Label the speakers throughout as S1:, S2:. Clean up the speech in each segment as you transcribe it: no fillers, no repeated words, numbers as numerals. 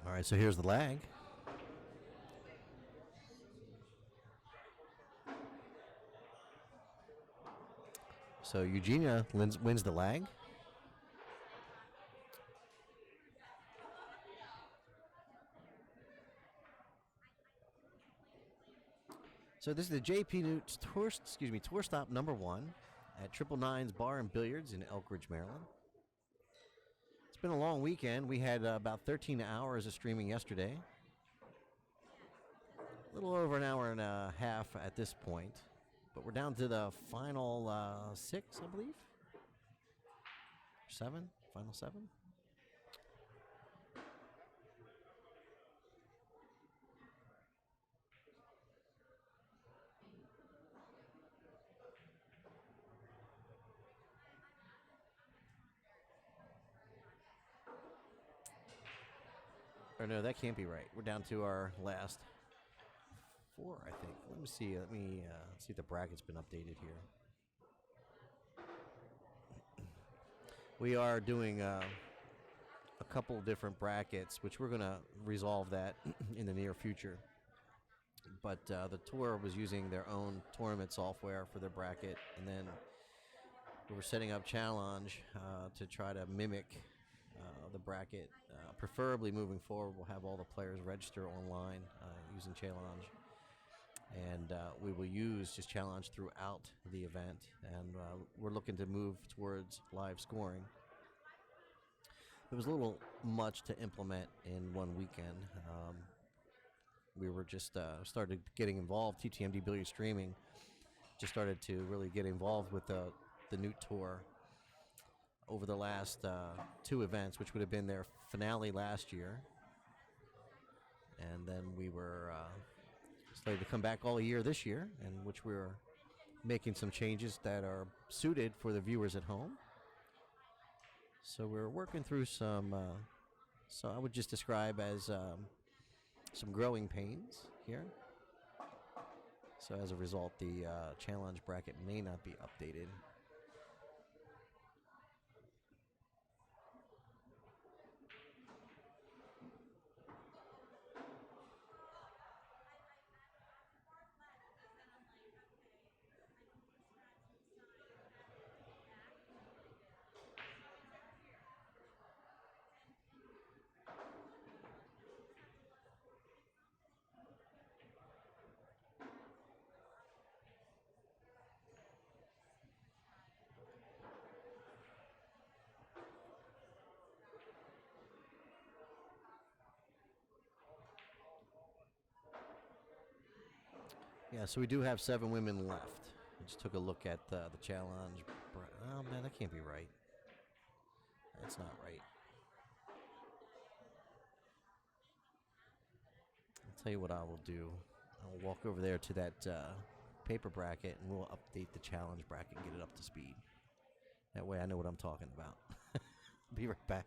S1: All right, so here's the lag. So Eugenia wins the lag. So this is the JPNEWT tour stop number 1 at 999's Bar and Billiards in Elkridge, Maryland. It's been a long weekend. We had about 13 hours of streaming yesterday. A little over an hour and a half at this point. But we're down to the final 6, I believe. 7? Final 7? Or no, that can't be right. We're down to our last 4, I think. Let me see. Let me see if the bracket's been updated here. We are doing a couple different brackets, which we're going to resolve that in the near future. But the tour was using their own tournament software for their bracket, and then we were setting up Challenge to try to mimic the bracket. Preferably moving forward, we'll have all the players register online using Challenge. And we will use just Challenge throughout the event. And we're looking to move towards live scoring. It was a little much to implement in one weekend. We were just started getting involved. TTMD Billiard Streaming just started to really get involved with the NEWT Tour over the last 2 events, which would have been their finale last year. And then we were slated to come back all year this year, in which we're making some changes that are suited for the viewers at home. So we're working through some, so I would just describe as some growing pains here. So as a result, the challenge bracket may not be updated. Yeah, so we do have 7 women left. I just took a look at the challenge. Oh, man, that can't be right. That's not right. I'll tell you what I will do. I'll walk over there to that paper bracket, and we'll update the challenge bracket and get it up to speed. That way I know what I'm talking about. Be right back.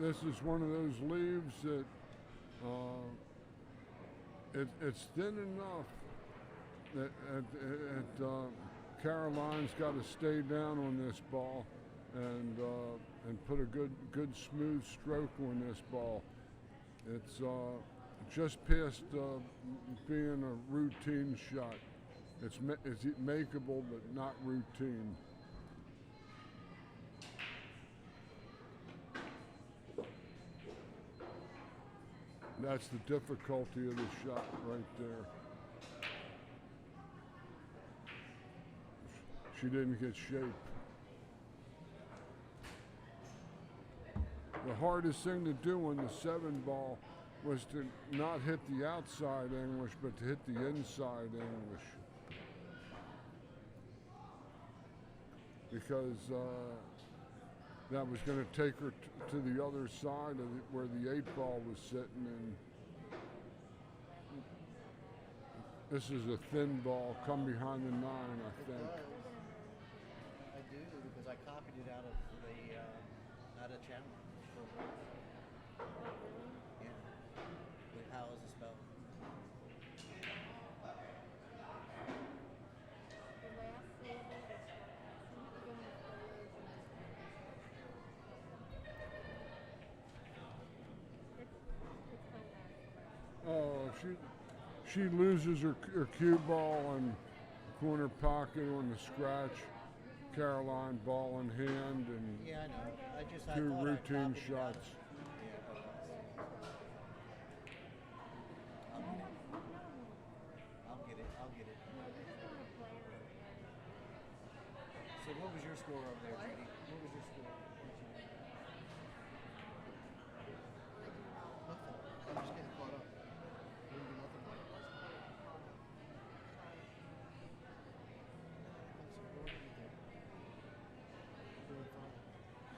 S2: this is one of those leaves that it's thin enough that Caroline's got to stay down on this ball and put a good smooth stroke on this ball. It's just past being a routine shot. It's makeable but not routine. That's the difficulty of the shot right there. She didn't get shape. The hardest thing to do on the 7 ball was to not hit the outside English, but to hit the inside English. Because that was going to take her to the other side of where the 8 ball was sitting. And this is a thin ball, come behind the 9, I think.
S1: I do, because I copied it out of challenge. Yeah. Wait, how is it spelled?
S2: Oh, she loses her cue ball and corner pocket on the scratch. Caroline ball in hand and
S1: yeah, I know. I
S2: 2
S1: thought
S2: routine
S1: I
S2: shots.
S1: I'll get it. So what was your score over there, Judy? What was your score? Nothing. I'm just getting caught up. We didn't do nothing like it last time. Doing fine.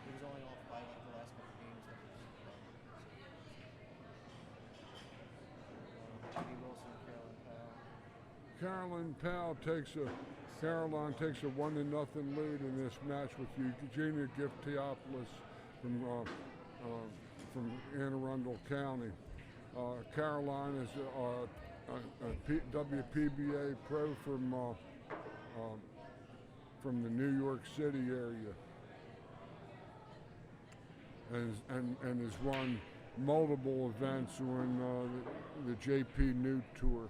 S1: It was only off by like the last couple of games that was Judy Wilson,
S2: Caroline Powell takes a 1-0 lead in this match with Eugenia Gyftopoulos from Anne Arundel County. Caroline is a WPBA pro from the New York City area, and has won multiple events on the JPNEWT tour.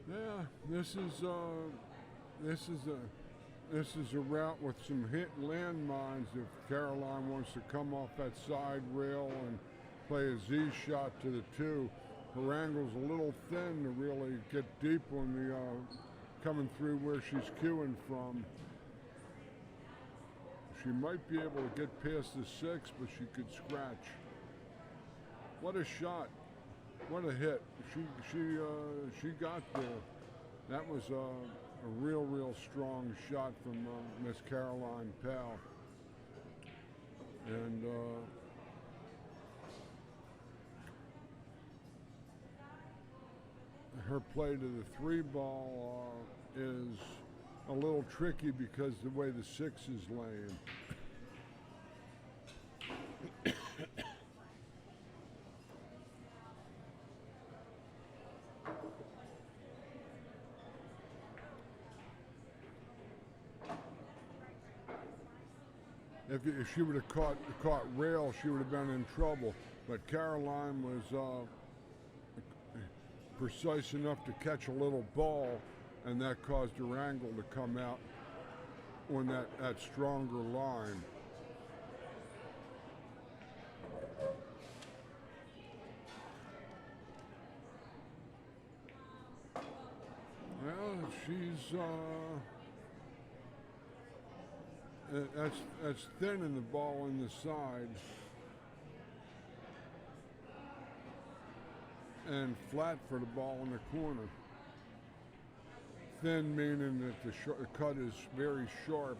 S2: Yeah, this is a route with some hit landmines. If Caroline wants to come off that side rail and play a Z shot to the 2, her angle's a little thin to really get deep on the coming through where she's cueing from. She might be able to get past the 6, but she could scratch. What a shot! What a hit! She got there. That was real strong shot from Miss Caroline Powell. And her play to the 3-ball is a little tricky because the way the 6 is laying. If she would have caught rail, she would have been in trouble. But Caroline was precise enough to catch a little ball, and that caused her angle to come out on that stronger line. Well, she's that's thin in the ball in the side, and flat for the ball in the corner. Thin meaning that the cut is very sharp,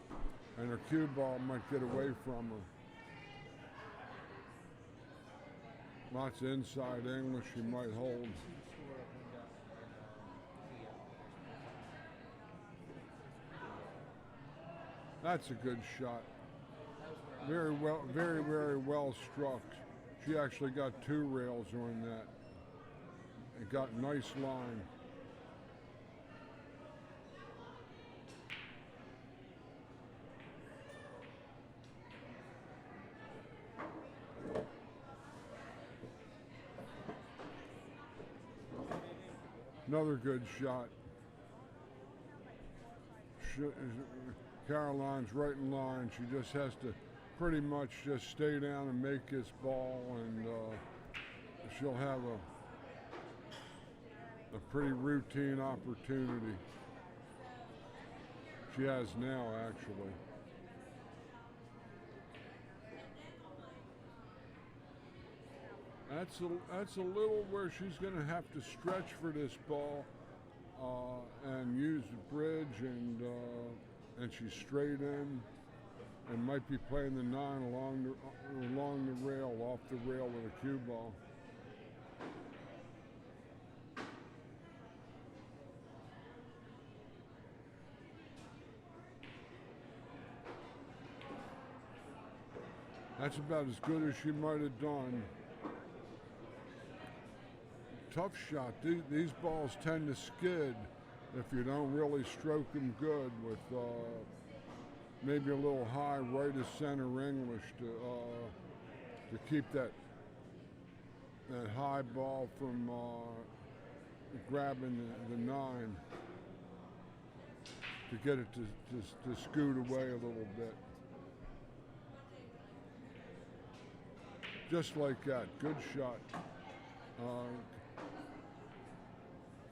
S2: and her cue ball might get away from her. Lots of inside English she might hold. That's a good shot. Very well struck. She actually got 2 rails on that. It got nice line. Another good shot. Caroline's right in line. She just has to pretty much just stay down and make this ball, and she'll have a pretty routine opportunity. She has now, actually. That's a little where she's going to have to stretch for this ball and use the bridge, and she's straight in, and might be playing the 9 along the rail, off the rail with a cue ball. That's about as good as she might have done. Tough shot. These balls tend to skid if you don't really stroke them good with maybe a little high right of center English to keep that high ball from grabbing the 9, to get it to scoot away a little bit. Just like that. Good shot.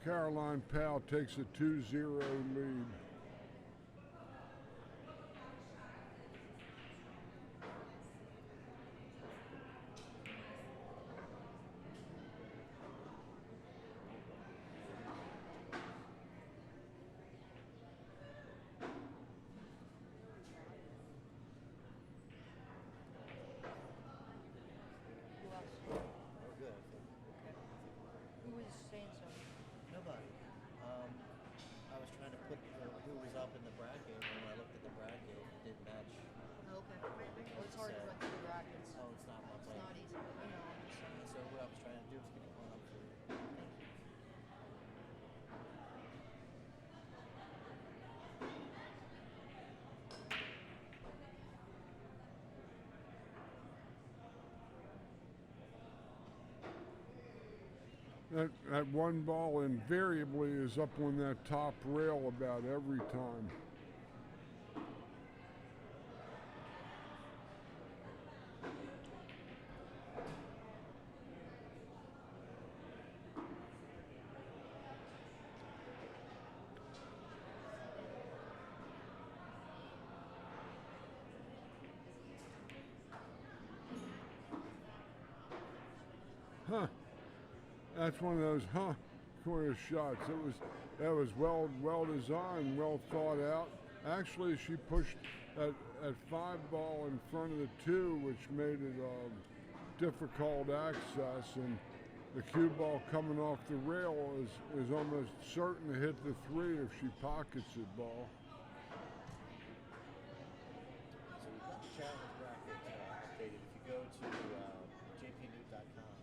S2: Caroline Powell takes a 2-0 lead. That one ball invariably is up on that top rail about every time. Huh. That's one of those kind of shots. That was well designed, well thought out. Actually, she pushed at 5 ball in front of the 2, which made it difficult access, and the cue ball coming off the rail is almost certain to hit the 3 if she pockets it ball.
S1: So we've got the challenge bracket updated. If you go to JPNEWT.com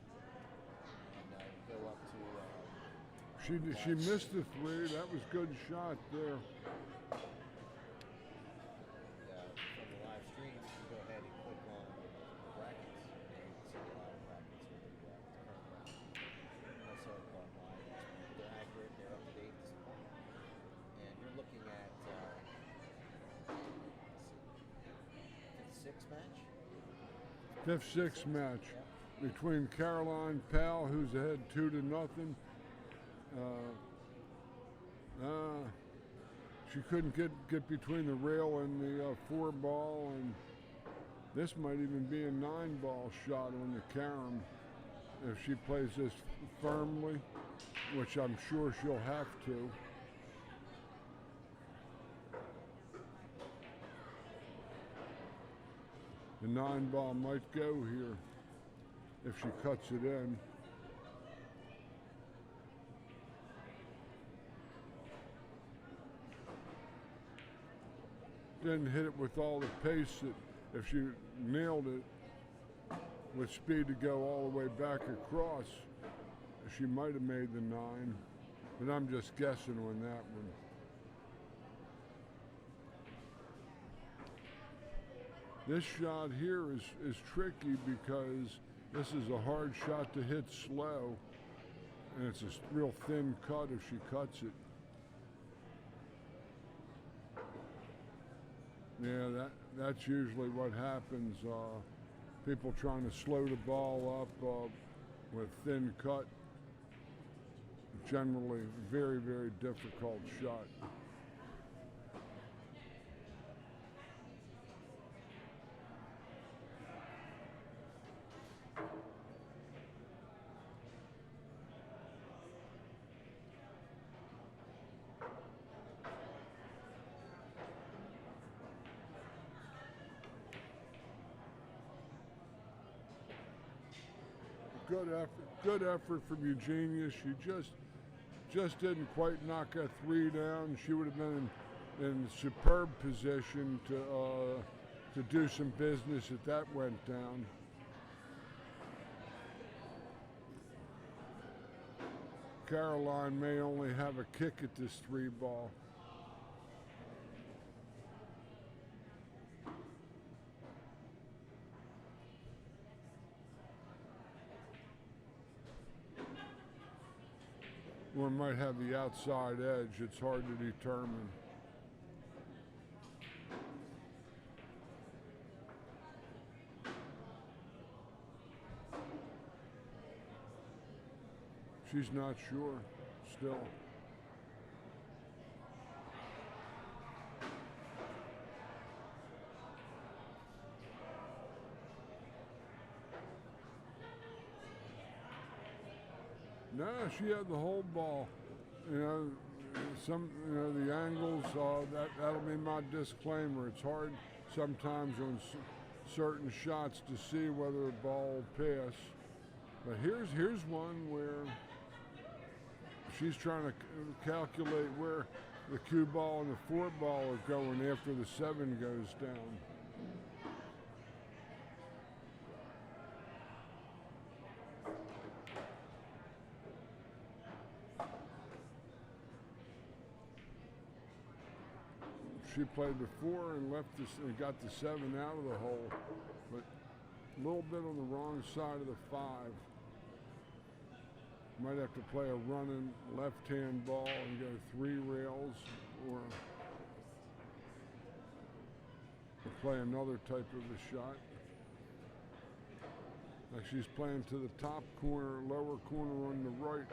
S1: and you go up to
S2: She missed the 3. That was good shot there.
S1: from the live stream, you can go ahead and click on the brackets, and you can see the live brackets with the current bracket. Also online, they're accurate, they're up to date, and you're looking at fifth-sixth match.
S2: 5-6 match between Caroline Powell, who's ahead 2-0. She couldn't get between the rail and the 4-ball, and this might even be a 9-ball shot on the carom if she plays this firmly, which I'm sure she'll have to. The 9-ball might go here if she cuts it in. Didn't hit it with all the pace that if she nailed it with speed to go all the way back across, she might have made the 9, but I'm just guessing on that one. This shot here is tricky because this is a hard shot to hit slow, and it's a real thin cut if she cuts it. Yeah, that's usually what happens. People trying to slow the ball up with thin cut. Generally, very, very difficult shot. Good effort from Eugenia. She just didn't quite knock a 3 down. She would have been in superb position to do some business if that went down. Caroline may only have a kick at this 3-ball. Or might have the outside edge. It's hard to determine. She's not sure still. No, she had the whole ball. You know, the angles. That'll be my disclaimer. It's hard sometimes on certain shots to see whether a ball will pass. But here's one where she's trying to calculate where the cue ball and the 4-ball are going after the 7 goes down. She played the 4 and and got the 7 out of the hole, but a little bit on the wrong side of the 5. Might have to play a running left-hand ball and go 3 rails, or play another type of a shot. Like she's playing to the top corner, lower corner on the right.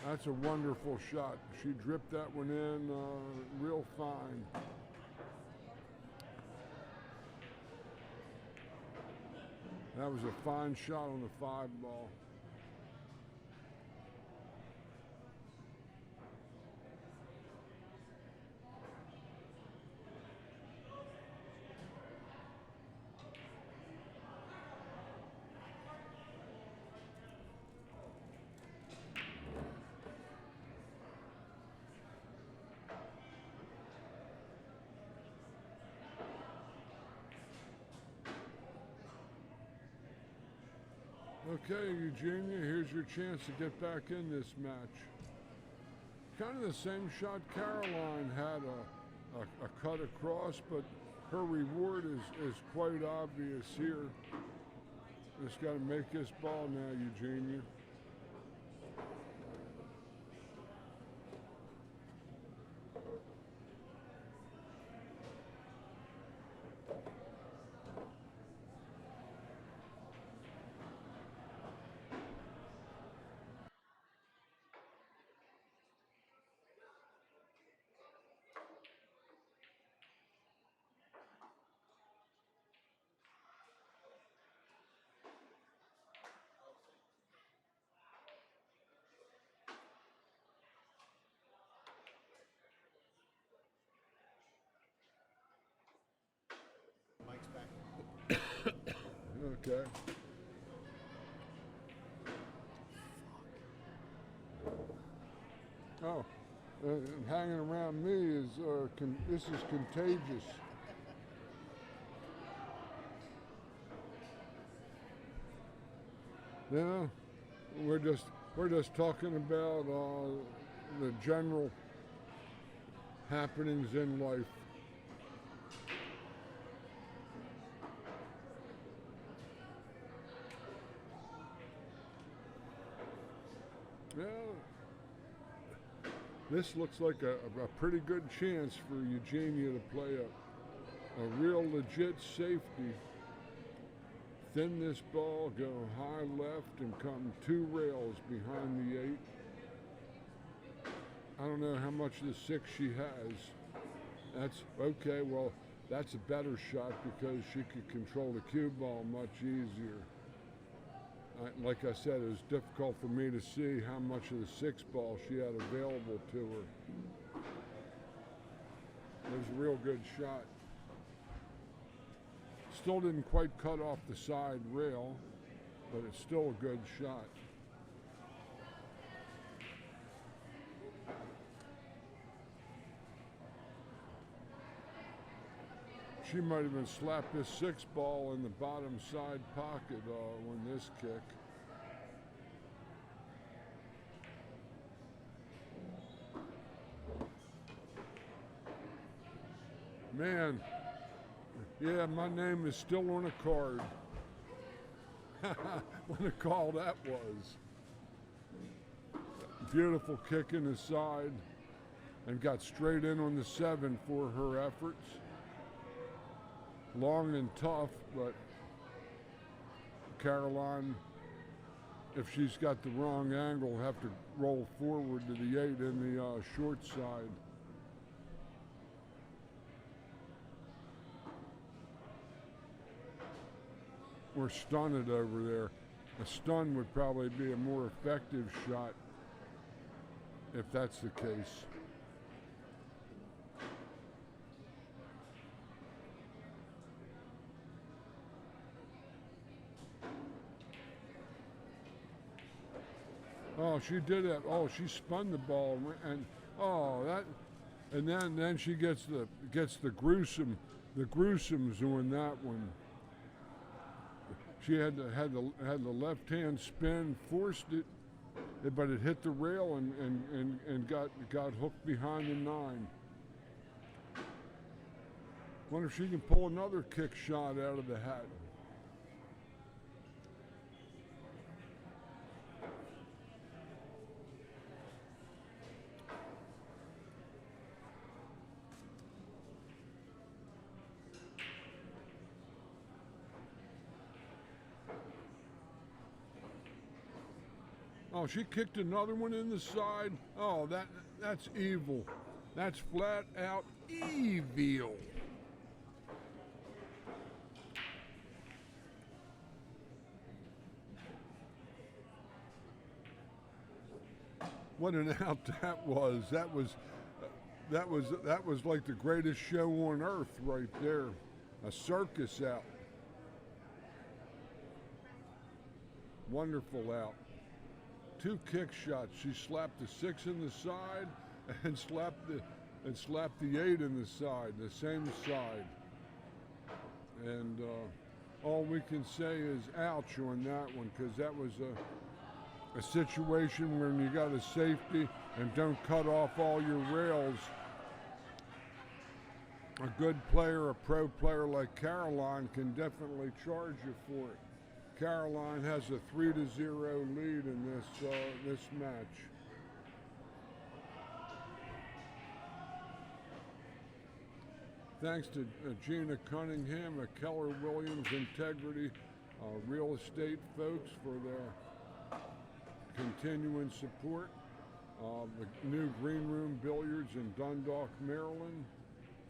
S2: That's a wonderful shot. She dripped that one in real fine. That was a fine shot on the 5 ball. Okay, Eugenia, here's your chance to get back in this match. Kind of the same shot Caroline had a cut across, but her reward is quite obvious here. Just got to make this ball now, Eugenia.
S1: Mike's back.
S2: Okay. Oh, hanging around me is this is contagious. Yeah, we're just talking about the general happenings in life. Yeah, this looks like a pretty good chance for Eugenia to play a real legit safety. Thin this ball, go high left, and come 2 rails behind the 8. I don't know how much of the 6 she has. That's okay, well, that's a better shot because she could control the cue ball much easier. Like I said, it was difficult for me to see how much of the 6 ball she had available to her. It was a real good shot. Still didn't quite cut off the side rail, but it's still a good shot. She might have been slapped this 6 ball in the bottom side pocket on this kick. Man, yeah, my name is still on a card. What a call that was. Beautiful kick in the side and got straight in on the 7 for her efforts. Long and tough, but Caroline, if she's got the wrong angle, will have to roll forward to the 8 in the short side. Or stun it over there. A stun would probably be a more effective shot if that's the case. Oh, she did that. Oh, she spun the ball and and then she gets the gruesomes on that one. She had the left hand spin, forced it, but it hit the rail and got hooked behind the 9. Wonder if she can pull another kick shot out of the hat. Oh, she kicked another one in the side. Oh, that's evil. That's flat out evil. what an out that was. That was like the greatest show on earth right there. A circus out. Wonderful out. 2 kick shots. She slapped the 6 in the side and slapped the 8 in the side, the same side. And all we can say is ouch on that one, because that was a situation when you got a safety and don't cut off all your rails. A good player, a pro player like Caroline can definitely charge you for it. Caroline has a 3-0 lead in this match. Thanks to Gina Cunningham at Keller Williams Integrity Real Estate folks for their continuing support. The new Green Room Billiards in Dundalk, Maryland.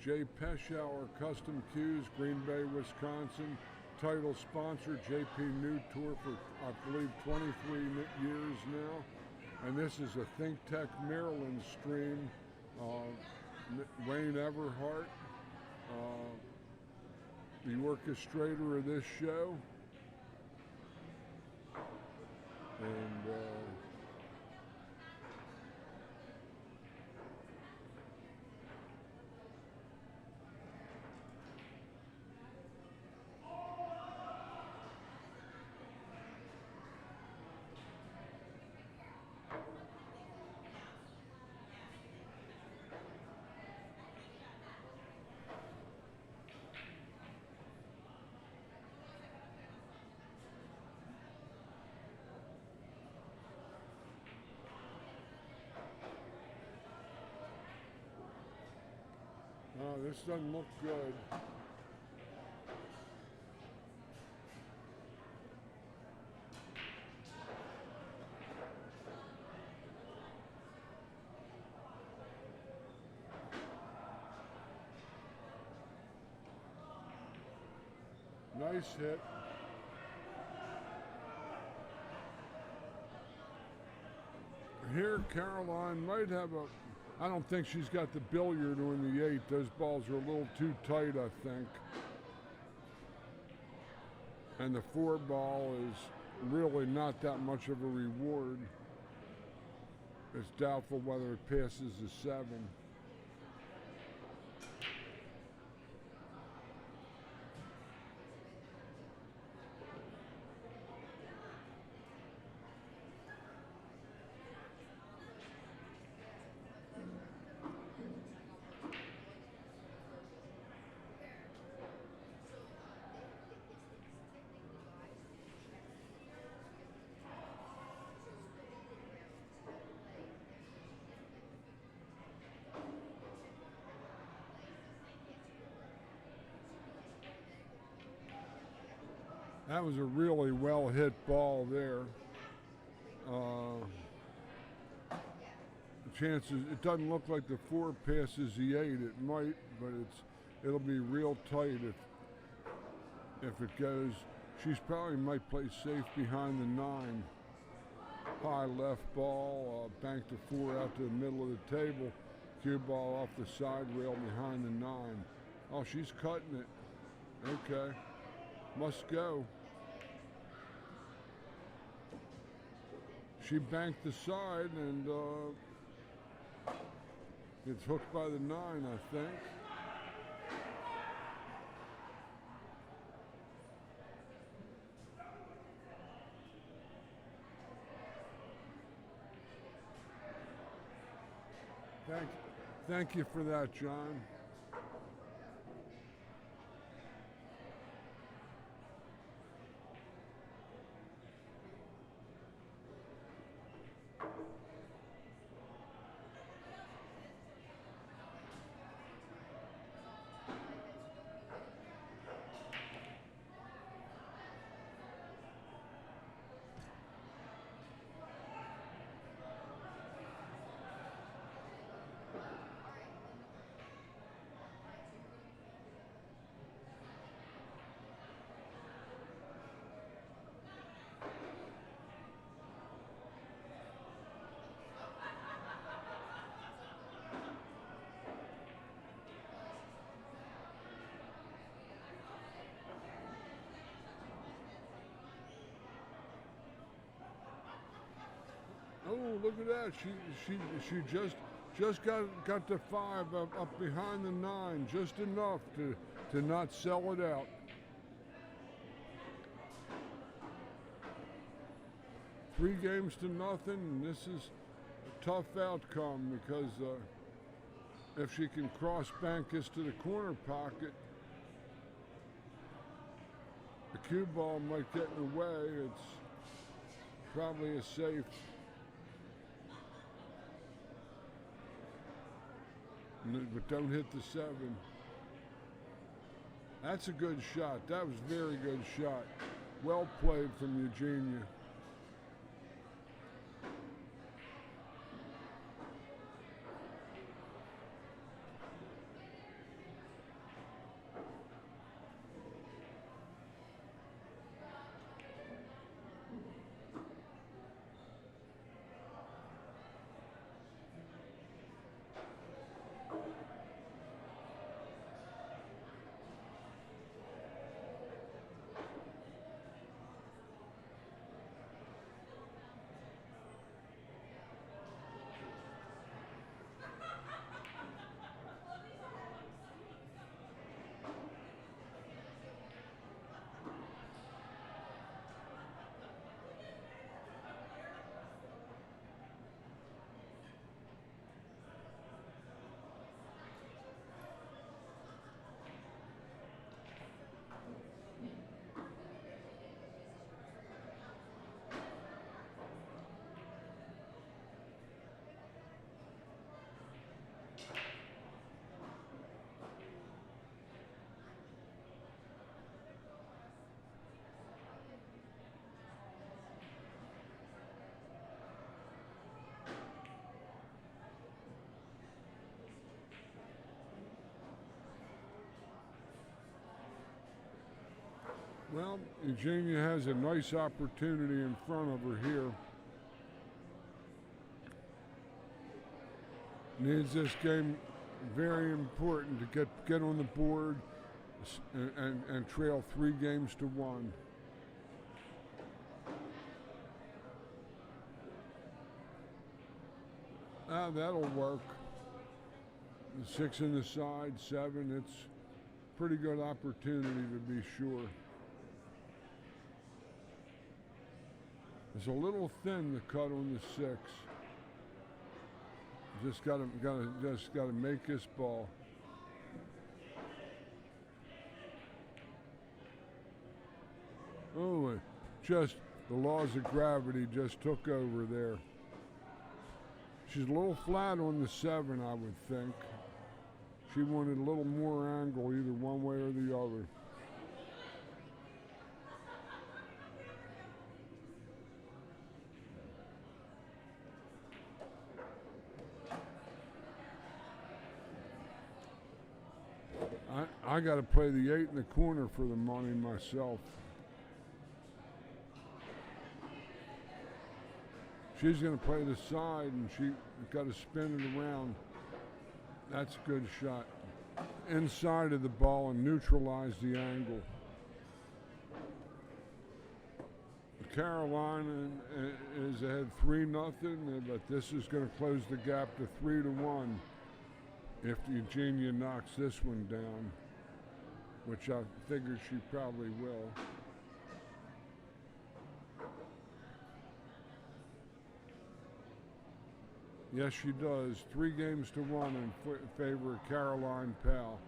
S2: Jay Peschauer Custom Cues, Green Bay, Wisconsin. Title sponsor, JPNEWT Tour for, I believe, 23 years now. And this is a Think Tech Maryland stream. Wayne Everhart, the orchestrator of this show. And this doesn't look good. Nice hit. Here, Caroline might have a, I don't think she's got the billiard on the 8. Those balls are a little too tight, I think. And the 4 ball is really not that much of a reward. It's doubtful whether it passes the 7. That was a really well hit ball there. Chances, it doesn't look like the 4 passes the 8. It might, but it'll be real tight if it goes. She's probably might play safe behind the 9. High left ball, bank the 4 out to the middle of the table. Cue ball off the side rail behind the 9. Oh, she's cutting it. Okay, must go. She banked the side and it's hooked by the 9, I think. Thank you for that, John. Oh, look at that! She just got to 5 up behind the 9, just enough to not sell it out. 3 games to nothing, and this is a tough outcome because if she can cross bank this to the corner pocket, the cue ball might get in the way. It's probably a safe. But don't hit the 7. That's a good shot. That was a very good shot. Well played from Eugenia. Well, Eugenia has a nice opportunity in front of her here. Needs this game very important to get on the board and trail 3 games to 1. That'll work. 6 in the side, 7. It's pretty good opportunity to be sure. It's a little thin to cut on the 6. Just gotta make this ball. Oh, just the laws of gravity just took over there. She's a little flat on the 7, I would think. She wanted a little more angle either one way or the other. I got to play the 8 in the corner for the money myself. She's going to play the side, and she got to spin it around. That's a good shot. Inside of the ball and neutralize the angle. Carolina is ahead 3-0, but this is going to close the gap to 3-1 if Eugenia knocks this one down, which I figure she probably will. Yes, she does. 3 games to 1 in favor of Caroline Powell.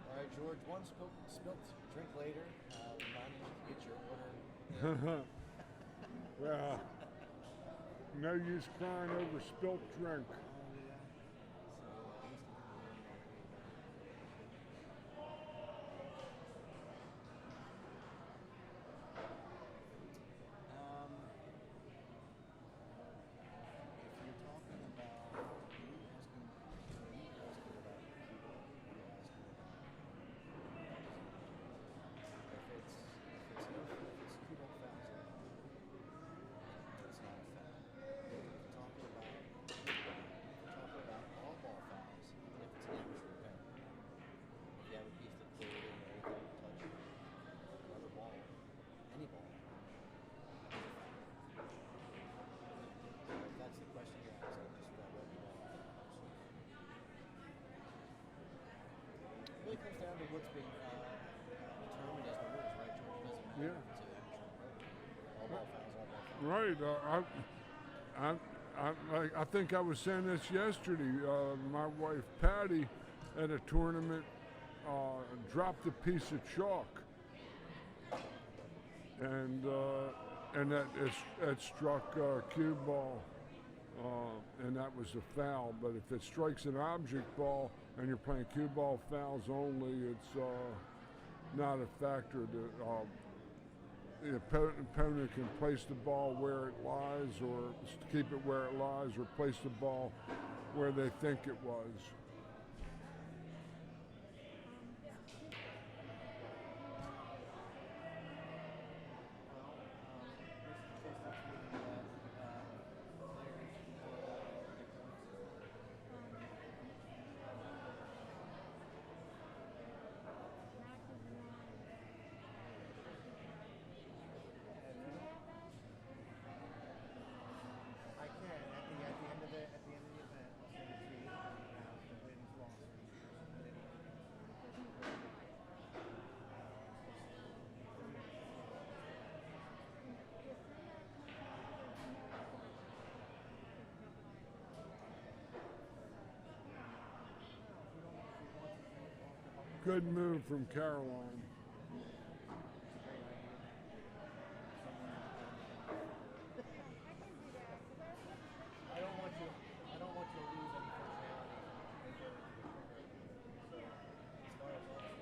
S1: All right, George, one spilt drink later. Remind you to get your order.
S2: Well, no use crying over spilt drink.
S1: part of what's been determined as the rules, right, George? It doesn't matter
S2: Yeah.
S1: if it's all ball fouls, all ball fouls.
S2: Right. I think I was saying this yesterday. My wife Patty at a tournament dropped a piece of chalk, and that struck cue ball, and that was a foul. But if it strikes an object ball and you're playing cue ball fouls only, it's not a factor. The opponent can place the ball where it lies, or keep it where it lies, or place the ball where they think it was.
S3: I can at the end of the event. I'll send it to you. The wins, losses.
S2: Good move from Caroline.
S3: I don't want you to lose any functionality. So as far as losses.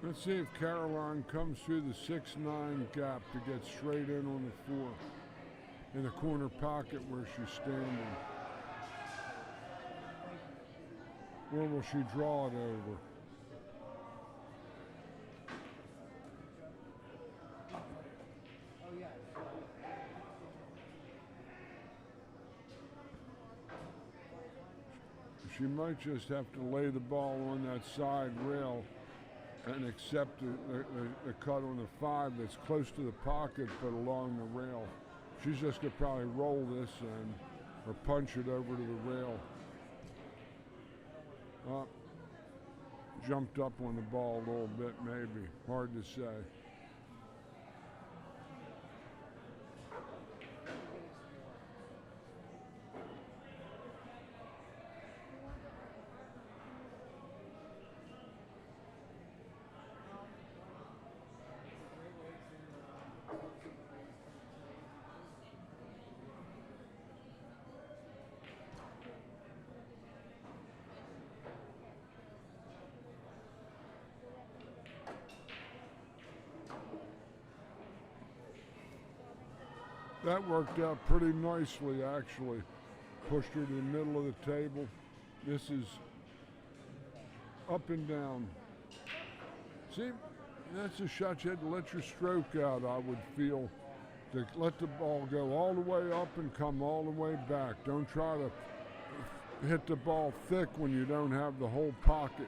S2: Let's see if Caroline comes through the 6-9 gap to get straight in on the 4 in the corner pocket where she's standing. Or will she draw it over?
S3: Oh yeah.
S2: She might just have to lay the ball on that side rail and accept the cut on the 5 that's close to the pocket but along the rail. She's just going to probably roll this in or punch it over to the rail. Jumped up on the ball a little bit maybe. Hard to say. That worked out pretty nicely, actually. Pushed her to the middle of the table. This is up and down. See, that's a shot you had to let your stroke out, I would feel. To let the ball go all the way up and come all the way back. Don't try to hit the ball thick when you don't have the whole pocket.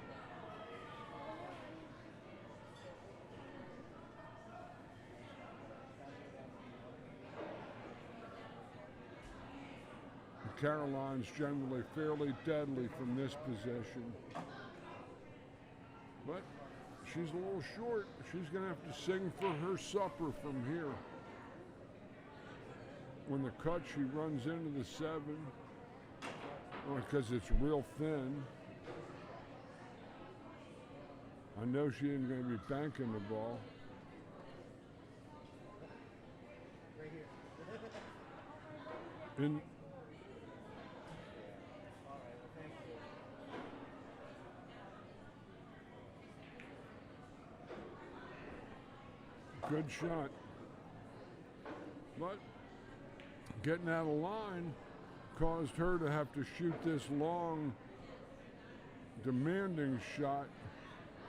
S2: Caroline's generally fairly deadly from this position. But she's a little short. She's going to have to sing for her supper from here. When the cut, she runs into the 7 because it's real thin. I know she isn't going to be banking the ball.
S3: Right here.
S2: In
S3: All right. Well, thank you.
S2: good shot. But getting out of line caused her to have to shoot this long demanding shot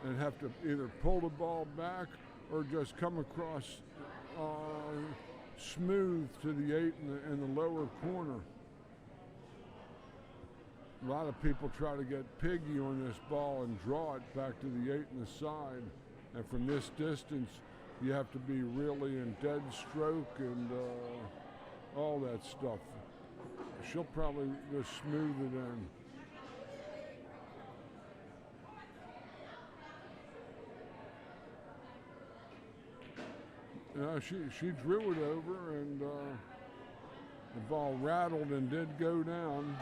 S2: and have to either pull the ball back or just come across smooth to the 8 in the lower corner. A lot of people try to get piggy on this ball and draw it back to the 8 in the side. And from this distance, you have to be really in dead stroke and all that stuff. She'll probably just smooth it in. She drew it over, and the ball rattled and did go down.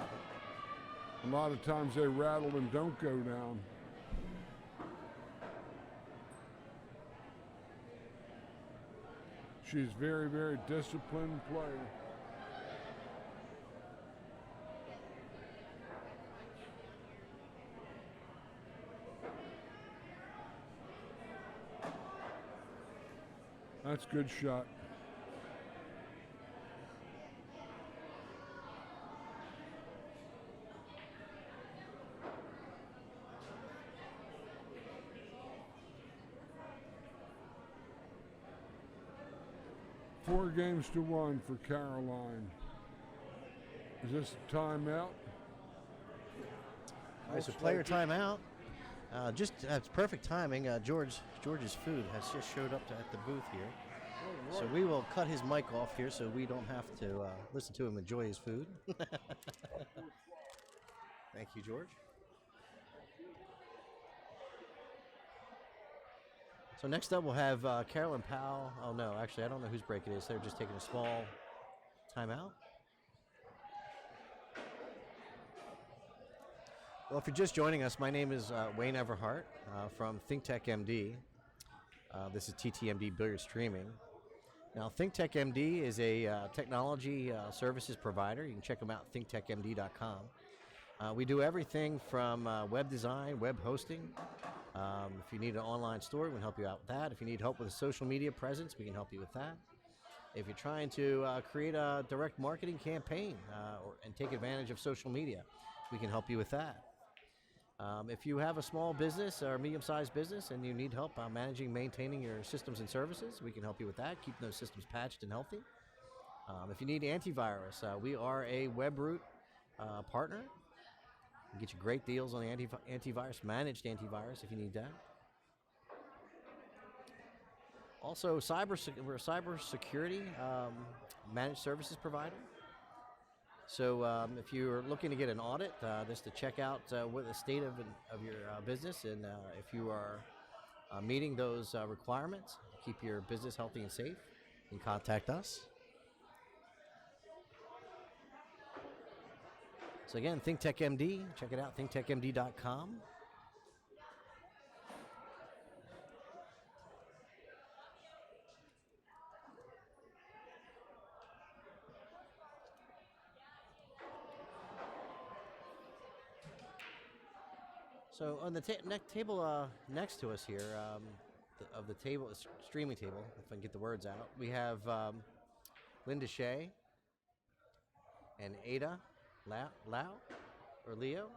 S2: A lot of times they rattle and don't go down. She's a very, very disciplined player. That's a good shot. Four games to 1 for Caroline. Is this a timeout?
S1: All right, so player timeout. It's perfect timing. George's food has just showed up at the booth here.
S2: Oh,
S1: So we will cut his mic off here so we don't have to listen to him enjoy his food. Thank you, George. So next up we'll have Carolyn Powell. Oh no, actually I don't know whose break it is. They're just taking a small timeout. Well, if you're just joining us, my name is Wayne Everhart from ThinkTech MD. This is TTMD Billiard Streaming. Now, ThinkTech MD is a technology services provider. You can check them out at thinktechmd.com. We do everything from web design, web hosting. If you need an online store, we can help you out with that. If you need help with a social media presence, we can help you with that. If you're trying to create a direct marketing campaign and take advantage of social media, we can help you with that. If you have a small business or medium-sized business and you need help managing, maintaining your systems and services, we can help you with that, keeping those systems patched and healthy. If you need antivirus, we are a WebRoot partner. We can get you great deals on the antivirus, managed antivirus if you need that. Also, we're a cybersecurity managed services provider. So if you're looking to get an audit, just to check out what the state of your business, and if you are meeting those requirements, keep your business healthy and safe, you can contact us. So again, ThinkTech MD, check it out, thinktechmd.com. So on the table next to us here, of the table, streaming table, if I can get the words out, we have Linda Shea and Ada Lau or Leo.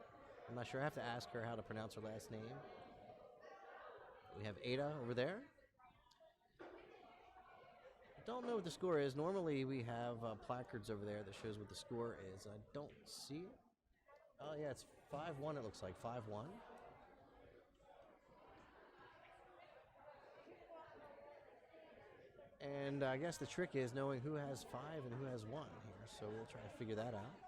S1: I'm not sure. I have to ask her how to pronounce her last name. We have Ada over there. Don't know what the score is. Normally we have placards over there that shows what the score is. I don't see it. Oh yeah, it's 5-1. It looks like 5-1. And I guess the trick is knowing who has 5 and who has 1 here. So we'll try to figure that out.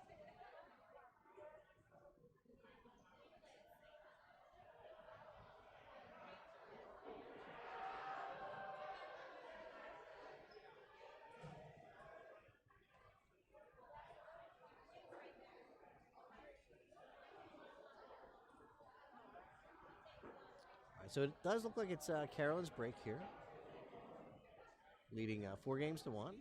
S1: So it does look like it's Carolyn's break here, leading 4 games to 1.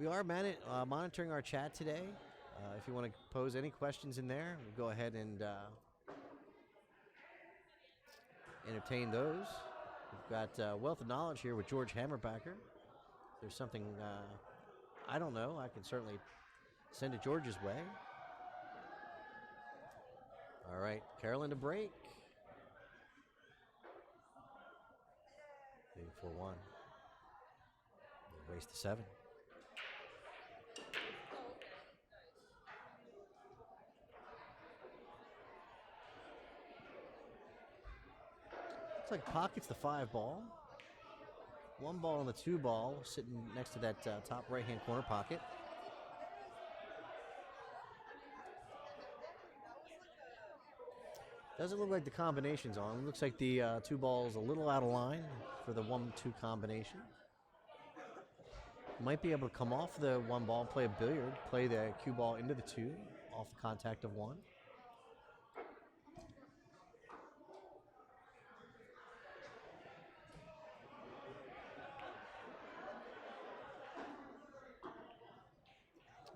S1: We are monitoring our chat today. If you want to pose any questions in there, we'll go ahead and entertain those. We've got Wealth of Knowledge here with George Hammerbacher. If there's something I don't know, I can certainly Send it George's way. All right, Carolyn to break. Leading 4-1. Race to 7. Looks like pockets the 5 ball. 1 ball and the 2 ball sitting next to that top right-hand corner pocket. Doesn't look like the combination's on. Looks like the 2 balls a little out of line for the 1-2 combination. Might be able to come off the 1 ball and play a billiard, play the cue ball into the 2 off the contact of 1.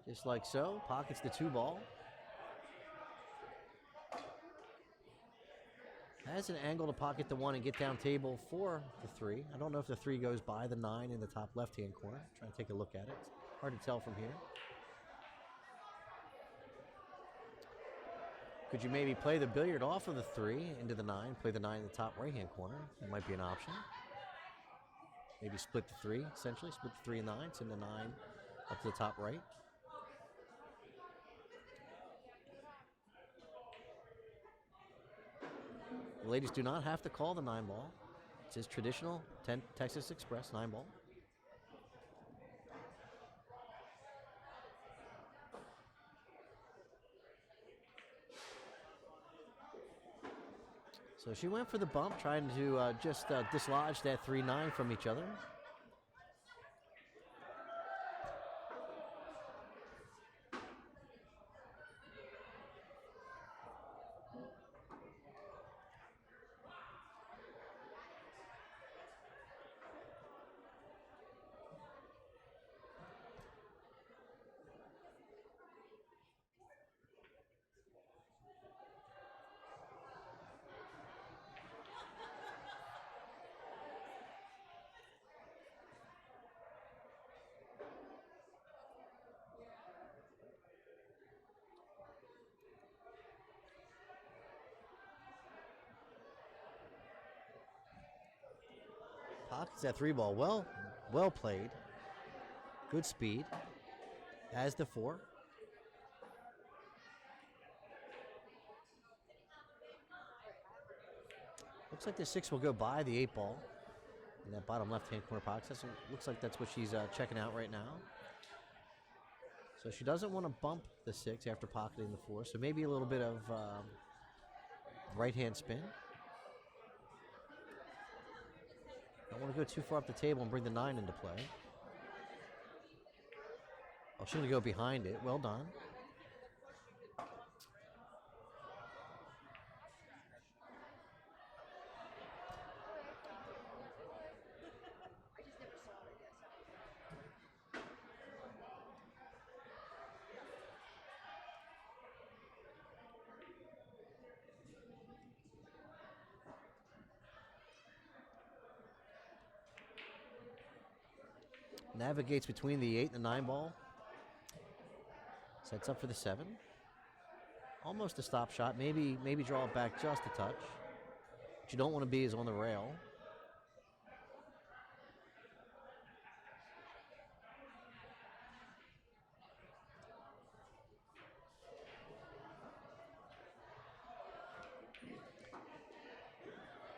S1: Just like so, pockets the 2 ball. Has an angle to pocket the 1 and get down table for the 3. I don't know if the 3 goes by the 9 in the top left-hand corner. Trying to take a look at it. It's hard to tell from here. Could you maybe play the billiard off of the 3 into the 9, play the 9 in the top right-hand corner? That might be an option. Maybe split the 3, essentially. Split the 3 and 9, send the 9 up to the top right. The ladies do not have to call the 9 ball. It's his traditional Texas Express 9 ball. So she went for the bump, trying to just dislodge that 3-9 from each other. Pockets that 3 ball. Well played. Good speed. As the 4. Looks like the 6 will go by the 8 ball in that bottom left-hand corner pocket. Looks like that's what she's checking out right now. So she doesn't want to bump the 6 after pocketing the 4. So maybe a little bit of right-hand spin. Don't want to go too far up the table and bring the 9 into play. Oh, she's going to go behind it. Well done. Navigates between the 8 and the 9 ball. Sets up for the 7. Almost a stop shot. Maybe draw it back just a touch. What you don't want to be is on the rail.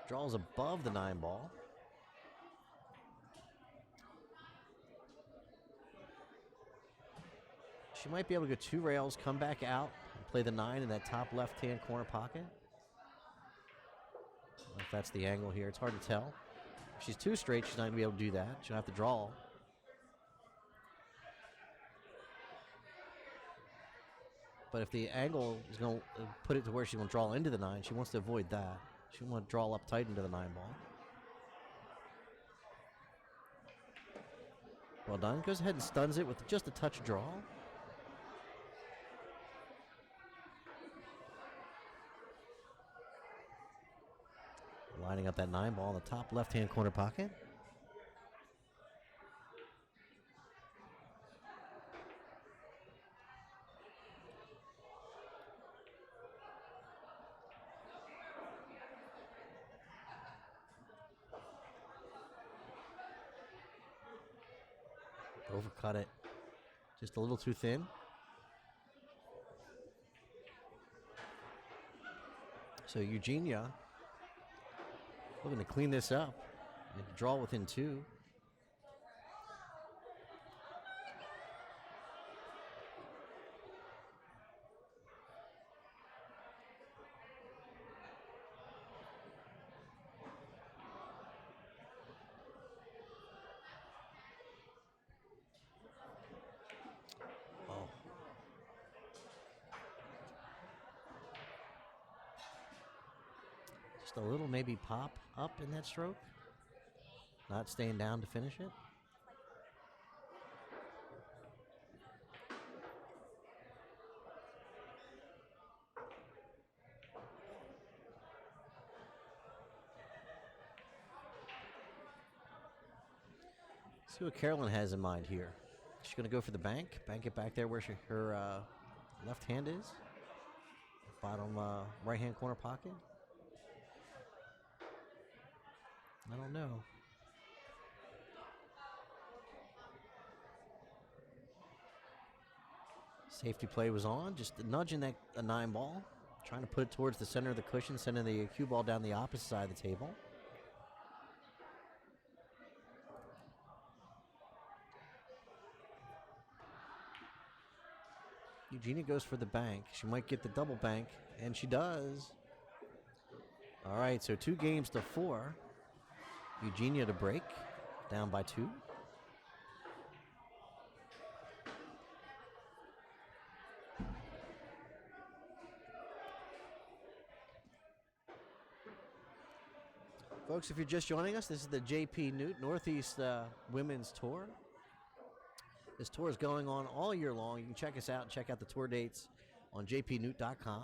S1: Draws above the 9 ball. She might be able to go 2 rails, come back out, and play the 9 in that top left-hand corner pocket. I don't know if that's the angle here. It's hard to tell. If she's 2 straight, she's not going to be able to do that. She'll have to draw. But if the angle is going to put it to where she's going to draw into the 9, she wants to avoid that. She doesn't want to draw up tight into the 9 ball. Well done. Goes ahead and stuns it with just a touch draw. Lining up that 9 ball in the top left-hand corner pocket. overcut it. Just a little too thin. So Eugenia looking to clean this up and draw within 2. Oh. Just a little maybe pop up in that stroke. Not staying down to finish it. See what Carolyn has in mind here. She's going to go for the bank it back there where her left hand is. Bottom right-hand corner pocket. I don't know. Safety play was on, just nudging that a 9 ball. Trying to put it towards the center of the cushion, sending the cue ball down the opposite side of the table. Eugenia goes for the bank. She might get the double bank, and she does. All right, so 2 games to 4. Eugenia to break, down by 2. Folks, if you're just joining us, this is the JPNEWT Northeast Women's Tour. This tour is going on all year long. You can check us out and check out the tour dates on jpnewt.com.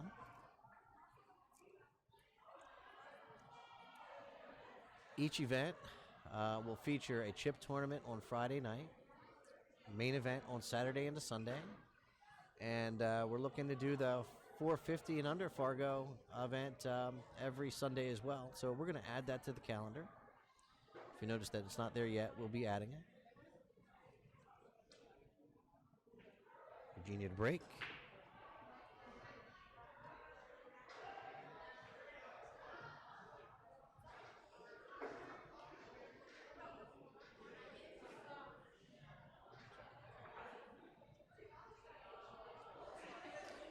S1: Each event will feature a chip tournament on Friday night, main event on Saturday into Sunday, and we're looking to do the 450 and under Fargo event every Sunday as well. So we're going to add that to the calendar. If you notice that it's not there yet, we'll be adding it. Eugenia to break.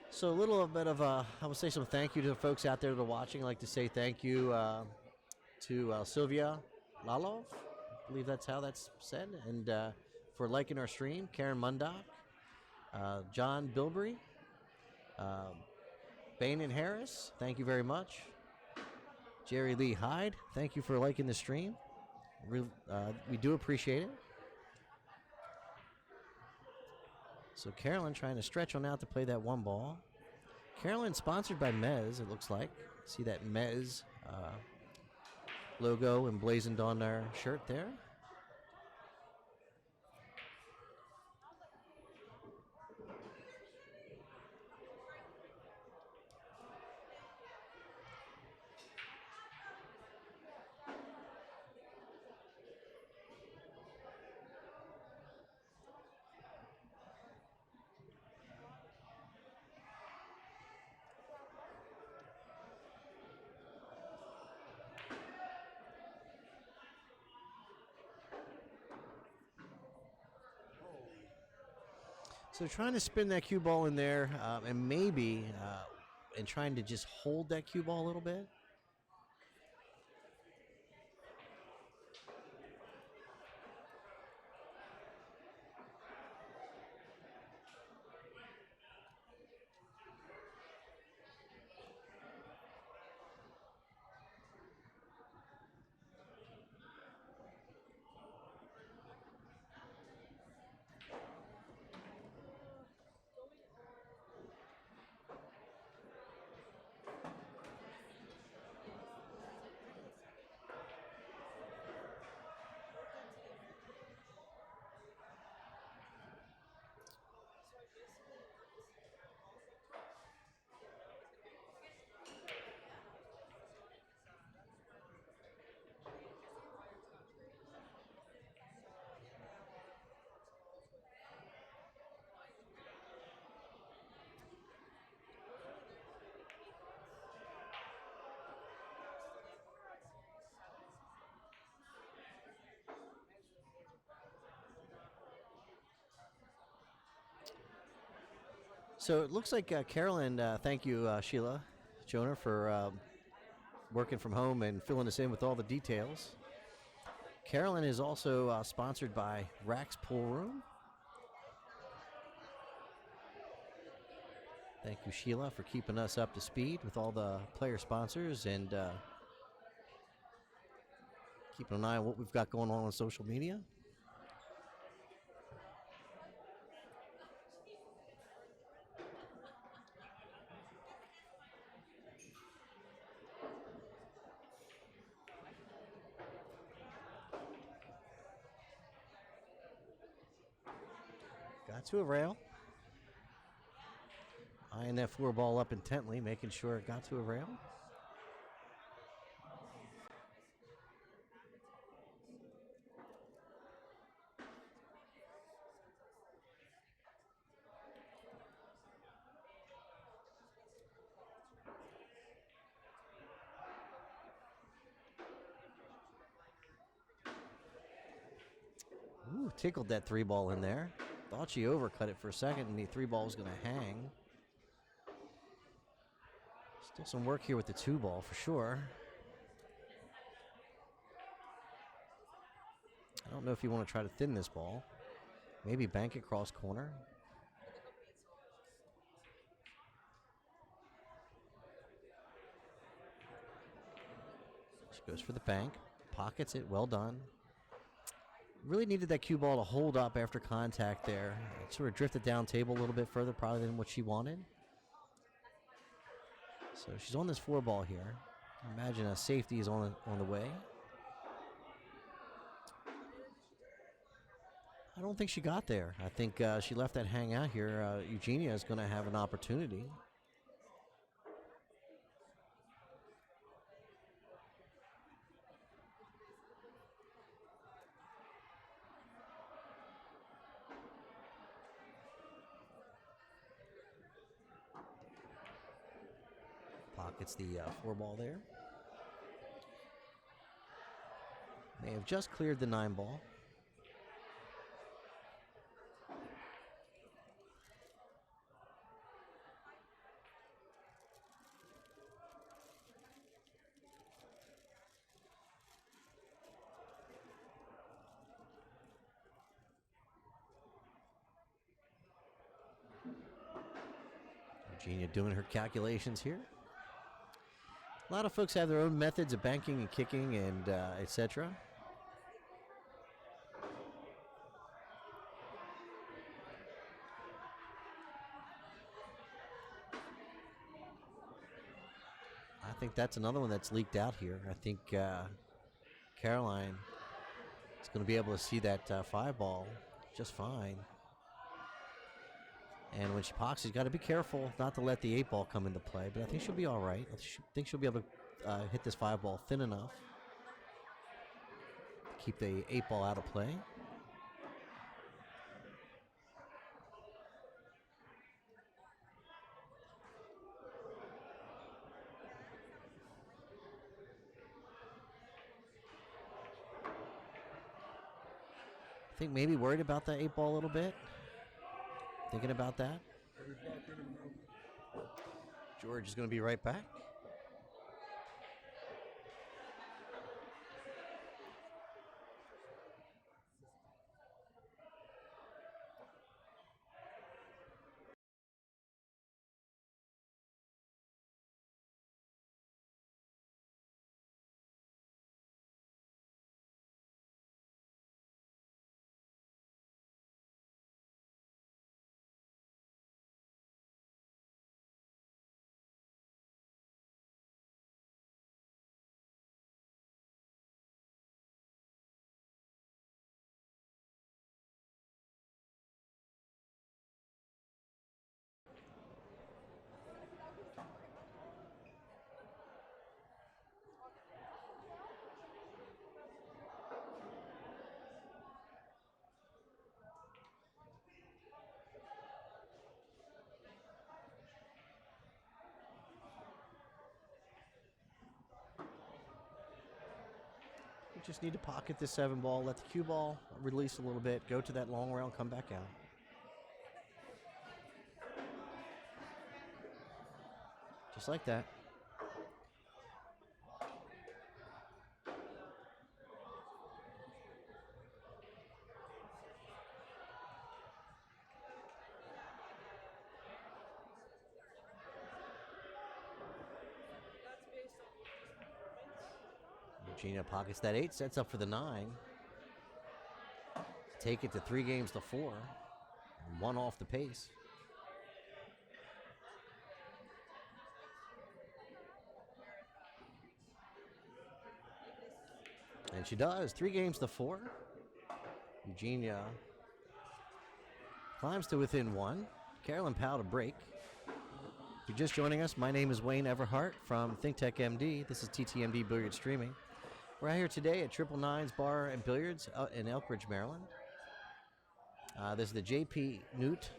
S1: So a little bit of I would say some thank you to the folks out there that are watching. I'd like to say thank you to Sylvia Lalov, I believe that's how that's said, and for liking our stream. Karen Mundock, John Bilberry, Bain and Harris, thank you very much. Jerry Lee Hyde, thank you for liking the stream. We do appreciate it. So Carolyn trying to stretch on out to play that 1 ball. Carolyn sponsored by Mez, it looks like. See that Mez logo emblazoned on their shirt there. So trying to spin that cue ball in there and maybe and trying to just hold that cue ball a little bit. So it looks like Carolyn, thank you, Sheila, Jonah, for working from home and filling us in with all the details. Carolyn is also sponsored by Rack's Pool Room. Thank you, Sheila, for keeping us up to speed with all the player sponsors and keeping an eye on what we've got going on social media. Got to a rail. Eyeing that floor ball up intently, making sure it got to a rail. Ooh, tickled that 3-ball in there. Thought she overcut it for a second and the 3-ball was going to hang. Still some work here with the 2-ball for sure. I don't know if you want to try to thin this ball. Maybe bank it cross corner. She goes for the bank. Pockets it. Well done. Really needed that cue ball to hold up after contact there. It sort of drifted down table a little bit further probably than what she wanted. So she's on this 4-ball here. Imagine a safety is on the way. I don't think she got there. I think she left that hang out here. Eugenia is going to have an opportunity. Pockets the 4-ball there. May have just cleared the 9-ball. Eugenia doing her calculations here. A lot of folks have their own methods of banking and kicking and etc. I think that's another one that's leaked out here. I think Caroline is going to be able to see that 5-ball just fine. And when she pockets, she's got to be careful not to let the 8-ball come into play. But I think she'll be all right. I think she'll be able to hit this 5-ball thin enough to keep the 8-ball out of play. I think maybe worried about that 8-ball a little bit. Thinking about that. George is going to be right back. We just need to pocket this 7-ball, let the cue ball release a little bit, go to that long rail, come back out. Just like that. Eugenia pockets that 8, sets up for the 9. Take it to 3 games to 4. And 1 off the pace. And she does. 3 games to 4. Eugenia climbs to within 1. Carolyn Powell to break. If you're just joining us, my name is Wayne Everhart from ThinkTech MD. This is TTMD Billiard Streaming. We're out here today at 999's Bar and Billiards in Elkridge, Maryland. This is the JPNEWT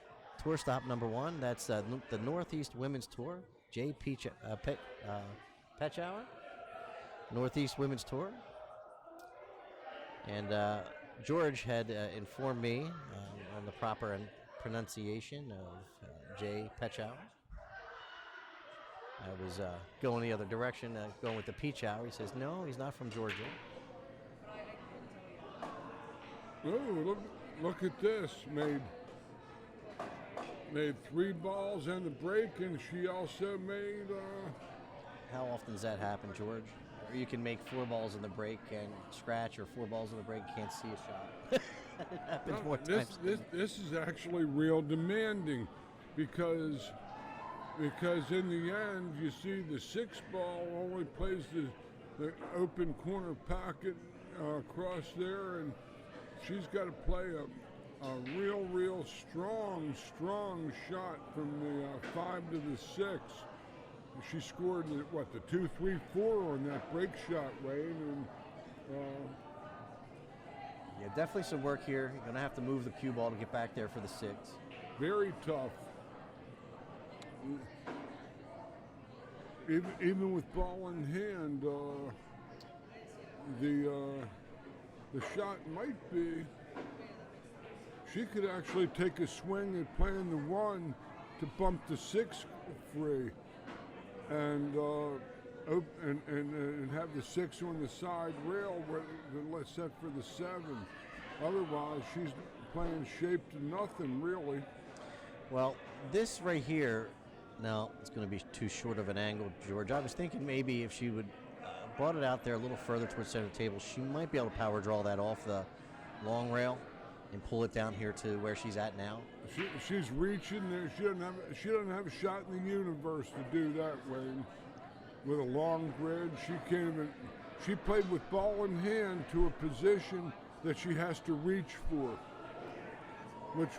S1: Tour Stop number 1. That's the Northeast Women's Tour. Petchower. Northeast Women's Tour. And George had informed me on the proper pronunciation of J. Petchower. I was going the other direction, going with the Peach Hour. He says, no, he's not from Georgia.
S2: Oh, look at this. Made 3 balls and the break, and she also made...
S1: How often does that happen, George? Or you can make 4 balls in the break and scratch, or 4 balls in the break, can't see a shot. It happens more times.
S2: This is actually real demanding, because in the end, you see the 6 ball only plays the open corner pocket across there, and she's got to play a real strong shot from the 5 to the 6. She scored the 2, 3, 4 on that break shot, Wayne, and
S1: yeah, definitely some work here. You're gonna have to move the cue ball to get back there for the 6.
S2: Very tough. Even with ball in hand, the shot might be. She could actually take a swing at playing the 1 to bump the 6 free, and have the 6 on the side rail set for the 7. Otherwise, she's playing shape to nothing, really.
S1: Well, this right here, now it's going to be too short of an angle, George. I was thinking maybe if she would brought it out there a little further towards center table, she might be able to power draw that off the long rail and pull it down here to where she's at now.
S2: She's reaching there. She doesn't have a shot in the universe to do that, Wayne. With a long grid, she can't even. She played with ball in hand to a position that she has to reach for, which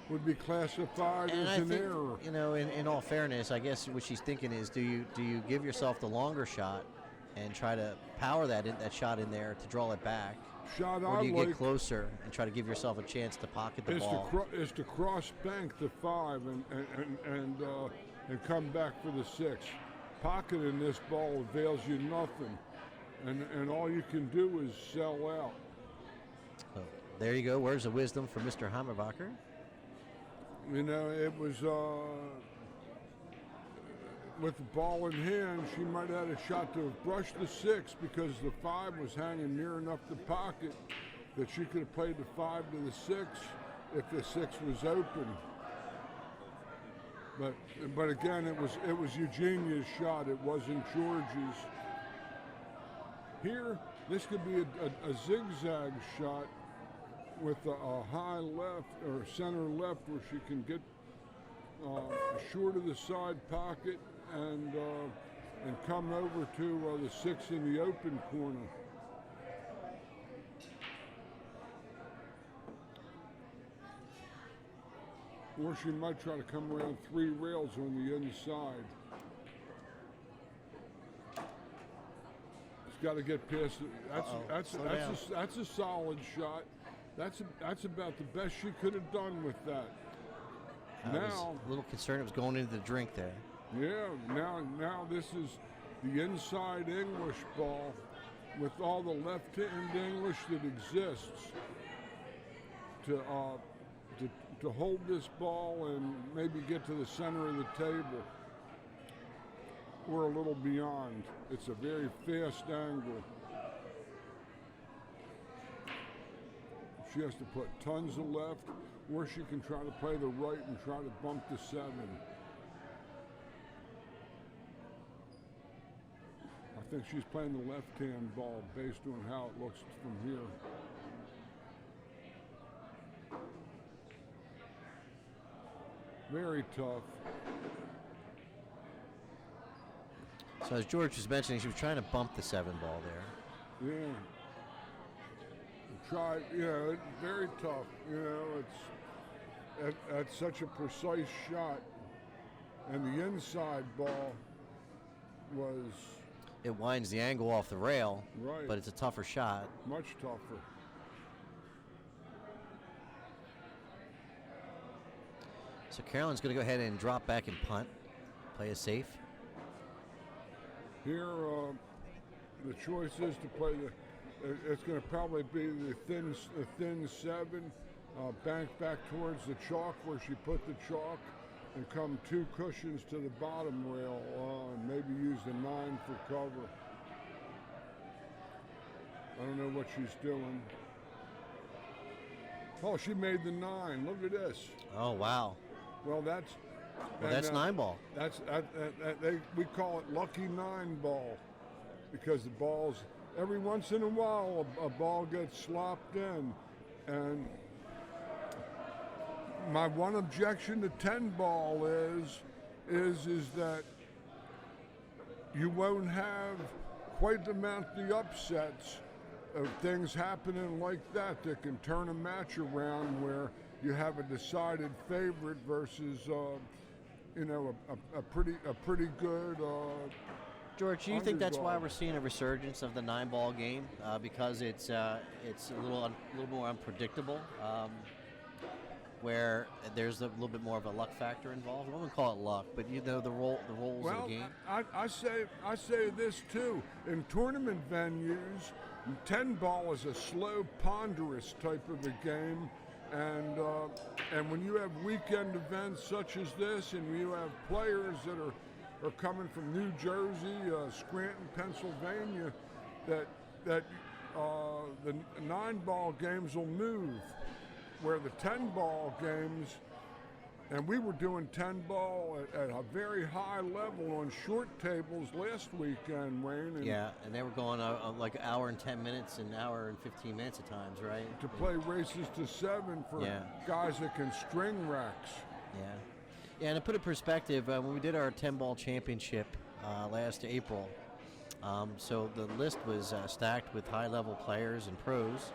S2: would be classified
S1: and
S2: as
S1: I
S2: an
S1: think,
S2: error.
S1: In all fairness, I guess what she's thinking is, do you give yourself the longer shot and try to power that shot in there to draw it back, or do you get closer and try to give yourself a chance to pocket the ball?
S2: Is to cross bank the 5 and come back for the 6. Pocketing this ball avails you nothing, and all you can do is sell out.
S1: So, there you go. Words of wisdom from Mr. Hammerbacher.
S2: It was with the ball in hand, she might have had a shot to have brushed the 6 because the 5 was hanging near enough the pocket that she could have played the 5 to the 6 if the 6 was open. But again, it was Eugenia's shot. It wasn't Georgie's. Here, this could be a zigzag shot with a high left or center left where she can get short of the side pocket and come over to the 6 in the open corner. Or she might try to come around 3 rails on the inside. It's got to get past it. That's a solid shot. That's about the best she could have done with that.
S1: I was a little concerned it was going into the drink there.
S2: Yeah, now this is the inside English ball with all the left-hand English that exists to to hold this ball and maybe get to the center of the table. We're a little beyond. It's a very fast angle. She has to put tons of left, or she can try to play the right and try to bump the 7. I think she's playing the left-hand ball based on how it looks from here. Very tough.
S1: So as George was mentioning, she was trying to bump the 7 ball there.
S2: Yeah. Try, it's very tough. It's at such a precise shot, and the inside ball was
S1: It winds the angle off the rail,
S2: right,
S1: but it's a tougher shot.
S2: much tougher.
S1: So Carolyn's going to go ahead and drop back and punt, play it safe.
S2: Here, the choice is to play it's going to probably be the thin 7, bank back towards the chalk where she put the chalk, and come 2 cushions to the bottom rail, and maybe use the 9 for cover. I don't know what she's doing. Oh, she made the 9. Look at this.
S1: Oh, wow.
S2: Well, that's
S1: 9 ball.
S2: That's we call it lucky 9 ball, because the balls, every once in a while a ball gets slopped in, and my one objection to 10 ball is that you won't have quite the amount of the upsets of things happening like that can turn a match around, where you have a decided favorite versus a pretty good.
S1: George, do you think that's why
S2: underdog.
S1: we're seeing a resurgence of the 9 ball game? Because it's a little more unpredictable, where there's a little bit more of a luck factor involved. I wouldn't call it luck, but the roles of the game.
S2: I say this too. In tournament venues, 10 ball is a slow, ponderous type of a game, and when you have weekend events such as this, and you have players that are coming from New Jersey, Scranton, Pennsylvania, that the 9 ball games will move, where the 10 ball games, and we were doing 10 ball at a very high level on short tables last weekend, Wayne. And
S1: Yeah, and they were going like an hour and 10 minutes, an hour and 15 minutes at times, right?
S2: to play races to 7 for
S1: Yeah.
S2: guys that can string racks.
S1: Yeah. Yeah, and to put it in perspective, when we did our 10 ball championship last April, so the list was stacked with high level players and pros,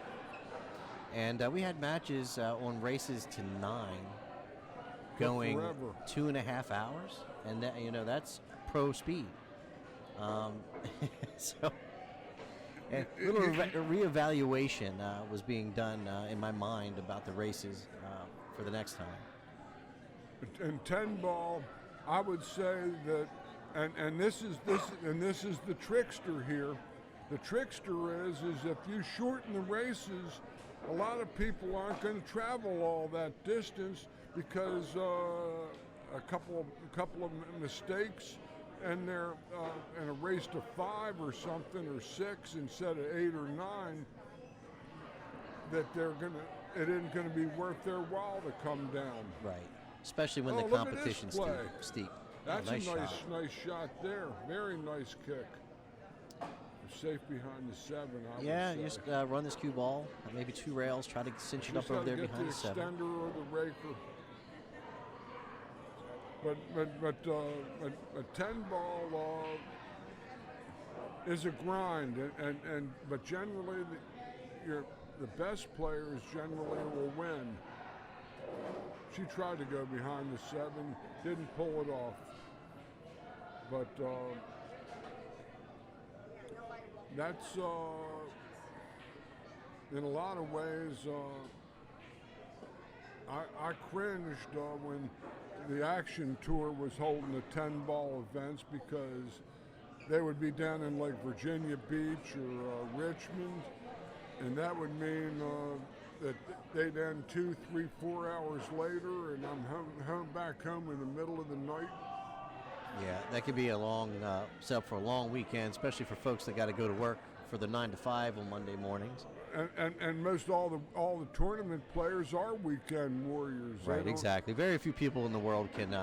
S1: and we had matches on races to 9 going
S2: forever.
S1: 2.5 hours, and that's pro speed. So a little reevaluation was being done in my mind about the races for the next time.
S2: In 10 ball, I would say that, and this is the trickster here. The trickster is if you shorten the races, a lot of people aren't going to travel all that distance, because a couple of mistakes, and they're in a race to 5 or something, or 6 instead of 8 or 9, that it isn't gonna be worth their while to come down.
S1: Right. Especially when the
S2: look at this
S1: competition's
S2: play.
S1: steep.
S2: That's
S1: nice
S2: a
S1: shot.
S2: nice shot there. Very nice kick. Safe behind the 7.
S1: Yeah,
S2: would say.
S1: you just run this cue ball, maybe 2 rails, try to cinch it
S2: Just
S1: up over
S2: gotta
S1: there
S2: get
S1: behind the 7.
S2: extender or the raker. But 10 ball is a grind, but generally the best players generally will win. She tried to go behind the 7, didn't pull it off. But that's in a lot of ways. I cringed when the Action Tour was holding the 10 ball events, because they would be down in like Virginia Beach or Richmond, and that would mean that they'd end 2, 3, 4 hours later, and I'm back home in the middle of the night.
S1: Yeah, that could be a long setup for a long weekend, especially for folks that got to go to work for the 9 to 5 on Monday mornings.
S2: And most all the tournament players are weekend warriors.
S1: Right, exactly. Very few people in the world can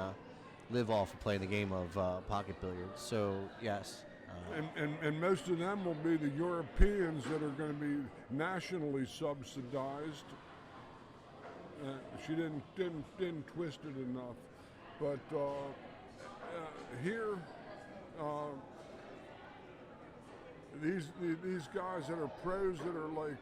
S1: live off of playing the game of pocket billiards. So yes.
S2: And most of them will be the Europeans that are going to be nationally subsidized. She didn't twist it enough, but here. These guys that are pros that are like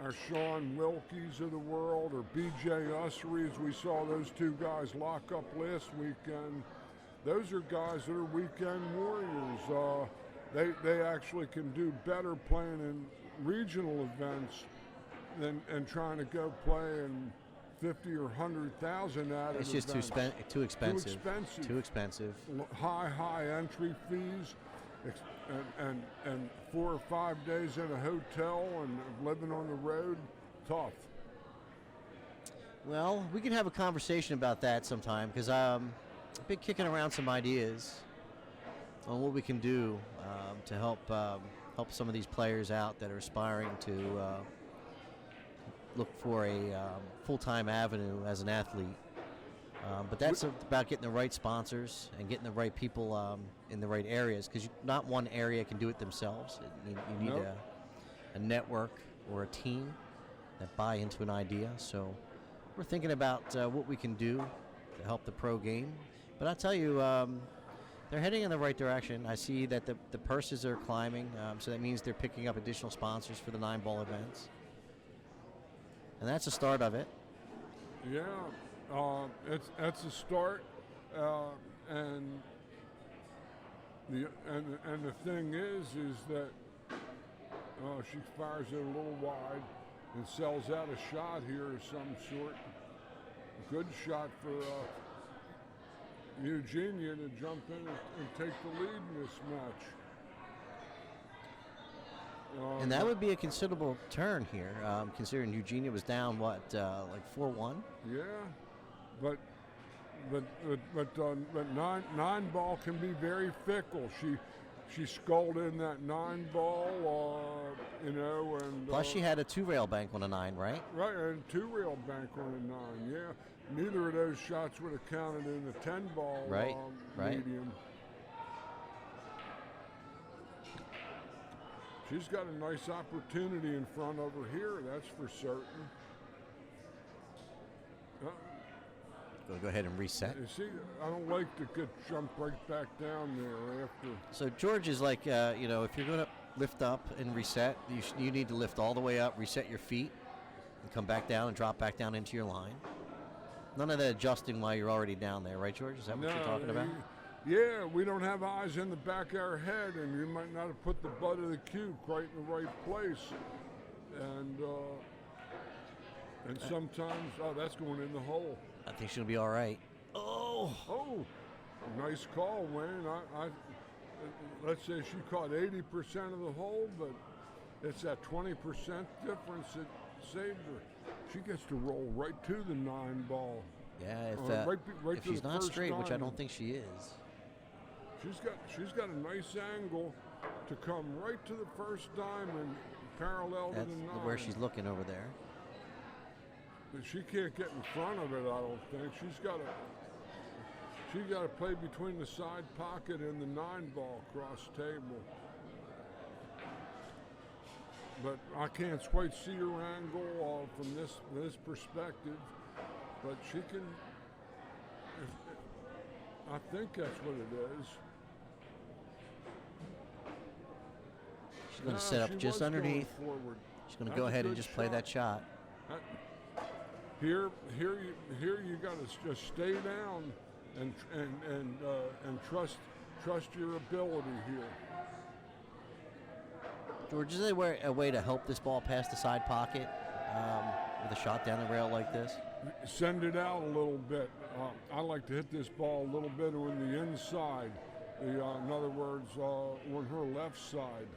S2: our Sean Wilkies of the world or BJ Usseries, we saw those two guys lock up last weekend. Those are guys that are weekend warriors. They actually can do better playing in regional events than trying to go play in 50 or 100,000 at it.
S1: It's just too expensive. Too expensive.
S2: High entry fees. And 4 or 5 days in a hotel and living on the road, tough.
S1: Well, we can have a conversation about that sometime because I've been kicking around some ideas on what we can do to help some of these players out that are aspiring to look for a full-time avenue as an athlete. But that's about getting the right sponsors and getting the right people in the right areas, because not one area can do it themselves. You need a network or a team that buy into an idea. So we're thinking about what we can do to help the pro game. But I'll tell you, they're heading in the right direction. I see that the purses are climbing, so that means they're picking up additional sponsors for the 9-ball events. And that's the start of it.
S2: Yeah. That's a start, and the thing is that she fires it a little wide and sells out a shot here of some sort. A good shot for Eugenia to jump in and take the lead in this match.
S1: And that would be a considerable turn here, considering Eugenia was down like 4-1.
S2: Yeah. But 9-ball can be very fickle. She sculled in that 9-ball, and
S1: plus she had a 2-rail bank on a 9, right?
S2: Right, and 2-rail bank on a 9. Yeah, neither of those shots would have counted in the 10-ball
S1: right.
S2: medium. She's got a nice opportunity in front of her here. That's for certain.
S1: Go ahead and reset.
S2: You see, I don't like to get jumped right back down there after.
S1: So George is like, if you're going to lift up and reset, you need to lift all the way up, reset your feet, and come back down and drop back down into your line. None of that adjusting while you're already down there, right, George? Is that what you're talking about?
S2: Yeah, we don't have eyes in the back of our head, and you might not have put the butt of the cue quite in the right place. And sometimes, that's going in the hole.
S1: I think she'll be all right. Oh,
S2: nice call, Wayne. Let's say she caught 80% of the hole, but it's that 20% difference that saved her. She gets to roll right to the 9-ball.
S1: Yeah, if
S2: to
S1: she's
S2: the
S1: not
S2: first
S1: straight, which I
S2: diamond.
S1: don't think she is.
S2: She's got a nice angle to come right to the first diamond, parallel
S1: That's
S2: to the 9.
S1: where she's looking over there.
S2: But she can't get in front of it, I don't think. She's got to play between the side pocket and the 9-ball cross table. But I can't quite see her angle from this perspective. But she can. I think that's what it is.
S1: She's going to set up just underneath. She's going to go ahead and just play that shot.
S2: Here you got to just stay down and trust your ability here.
S1: George, is there a way to help this ball past the side pocket with a shot down the rail like this?
S2: Send it out a little bit. I like to hit this ball a little bit on the inside. In other words, on her left side.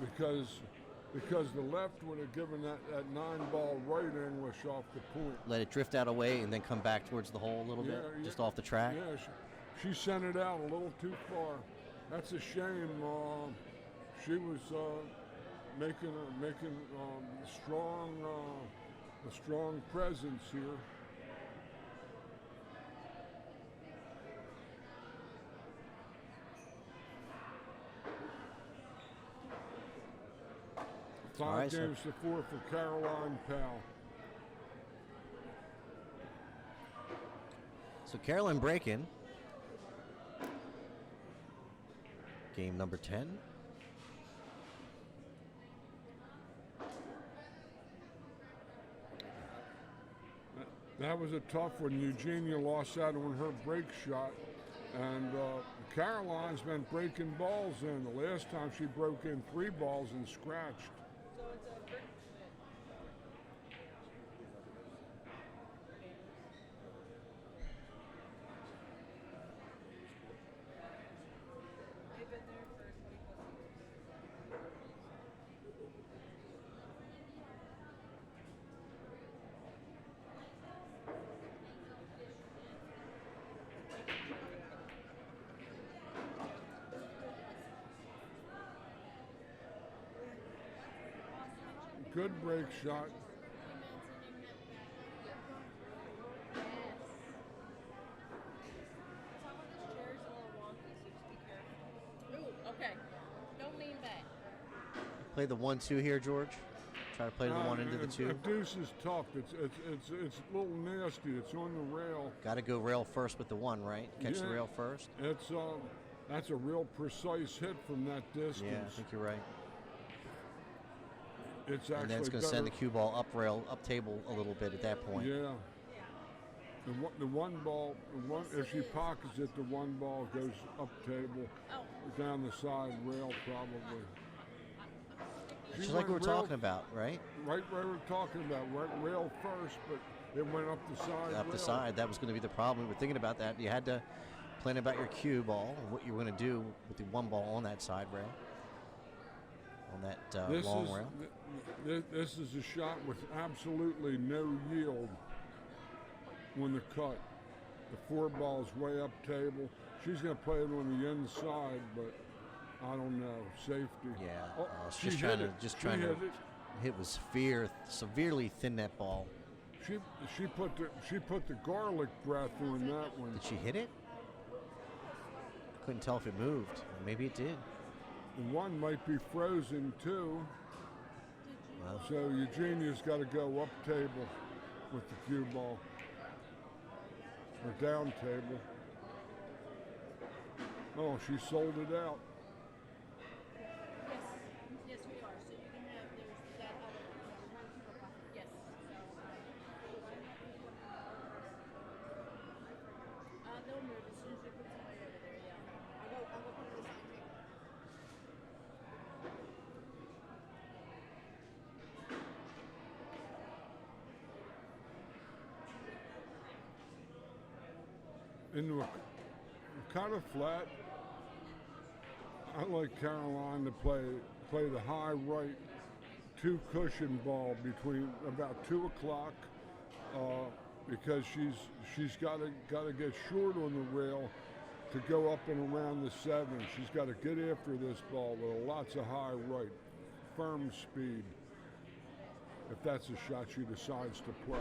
S2: because the left would have given that 9-ball right English off the point.
S1: Let it drift out away and then come back towards the hole a little bit, just off the track.
S2: Yeah, she sent it out a little too far. That's a shame. She was making a strong presence here. Five games to 4 for Caroline Powell.
S1: So Caroline breaking. Game number 10.
S2: That was a tough one. Eugenia lost out on her break shot. And Caroline's been breaking balls in. The last time she broke in 3 balls and scratched.
S3: So it's a brick They've been there for 20 plus years.
S2: Good break shot.
S3: Ooh, okay. Don't lean back.
S1: Play the 1-2 here, George. Try to play the 1 into the 2.
S2: A deuce is tough. It's a little nasty. It's on the rail.
S1: Got to go rail first with the 1, right? Catch the
S2: Yeah.
S1: rail first.
S2: It's that's a real precise hit from that distance.
S1: Yeah, I think you're right.
S2: It's actually
S1: And then it's going to send the cue ball up rail, up table a little bit at that point.
S2: Yeah. The one ball, if she pockets it, the 1 ball goes up table, down the side rail probably.
S1: Just like we were talking about, right?
S2: Right where we're talking about, rail first, but it went up the side.
S1: Up the side, that was going to be the problem. We were thinking about that. You had to plan about your cue ball, what you were going to do with the 1 ball on that side rail, on that long rail.
S2: This is a shot with absolutely no yield when the cut. The 4 ball's way up table. She's going to play it on the inside, but I don't know. Safety.
S1: Yeah,
S2: Oh,
S1: just trying to hit with severely thin that ball.
S2: She put the garlic breath on that one.
S1: Did she hit it? Couldn't tell if it moved. Maybe it did.
S2: The 1 might be frozen too.
S1: Well,
S2: So Eugenia's got to go up table with the cue ball. Or down table. Oh, she sold it out.
S3: Yes, we are. So you can have, there's that other, yes. They'll move as soon as you put somebody over there, yeah. I'll go put this on table.
S2: Into a kind of flat. I like Caroline to play the high right 2 cushion ball between about 2 o'clock because she's got to get short on the rail to go up and around the 7. She's got to get after this ball with lots of high right, firm speed. If that's a shot she decides to play.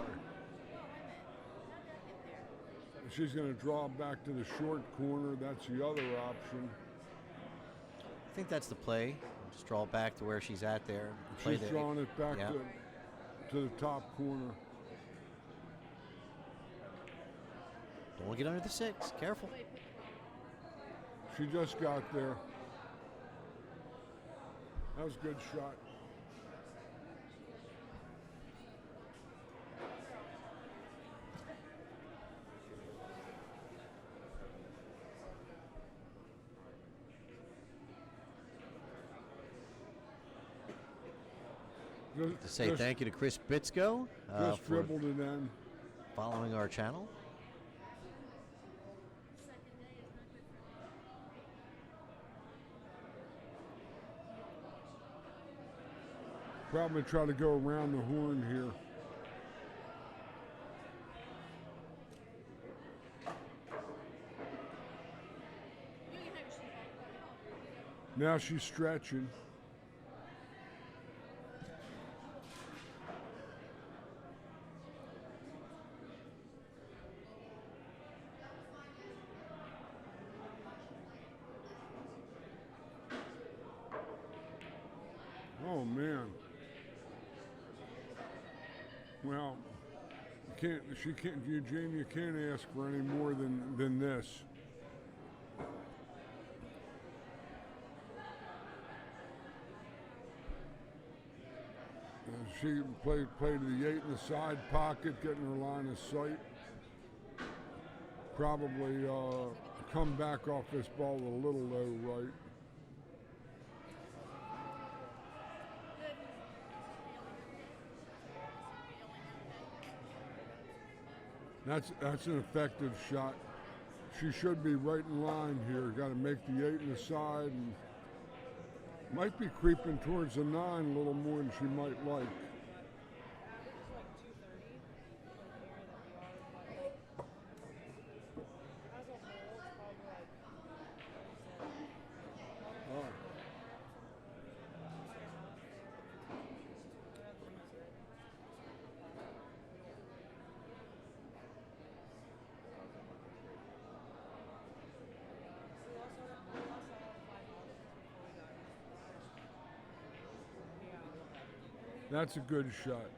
S2: She's going to draw back to the short corner. That's the other option.
S1: I think that's the play. Just draw it back to where she's at there.
S2: She's drawing it back
S1: yeah.
S2: to the top corner.
S1: Don't want to get under the 6. Careful.
S2: She just got there. That was a good shot.
S1: To say thank you to Chris Bitsko
S2: Just
S1: for
S2: dribbled it in.
S1: following our channel.
S2: Probably try to go around the horn here. Now she's stretching. Oh man. Well, Eugenia can't ask for any more than this. She played to the 8 in the side pocket, getting her line of sight. Probably come back off this ball a little low right. That's an effective shot. She should be right in line here. Got to make the 8 in the side, and might be creeping towards the 9 a little more than she might like. That's a good shot.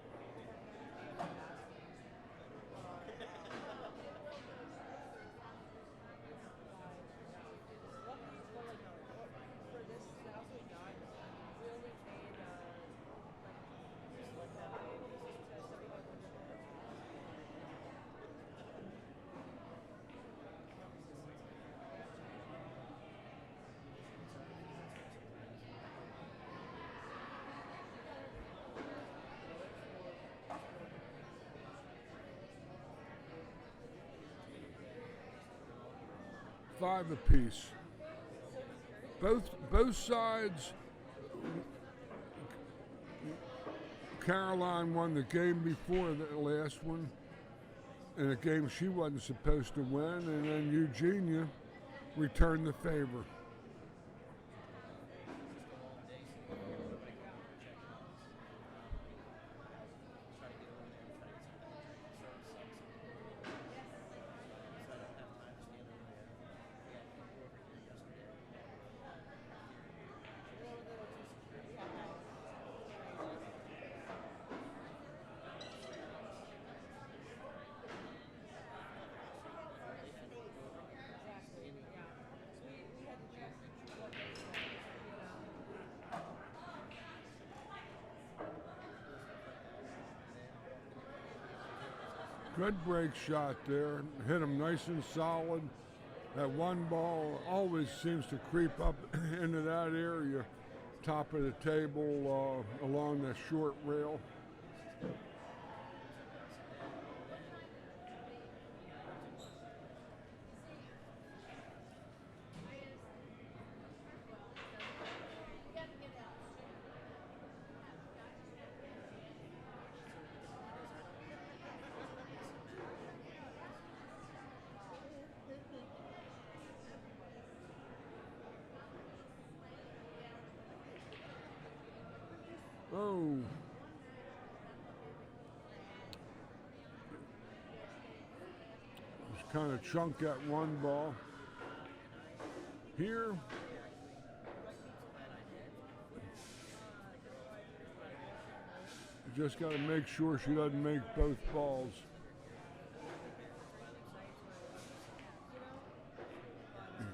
S2: Five apiece. Both sides. Caroline won the game before the last one, in a game she wasn't supposed to win, and then Eugenia returned the favor. Good break shot there. Hit him nice and solid. That one ball always seems to creep up into that area, top of the table along the short rail. Oh. Just kind of chunk that one ball. Here. You just got to make sure she doesn't make both balls.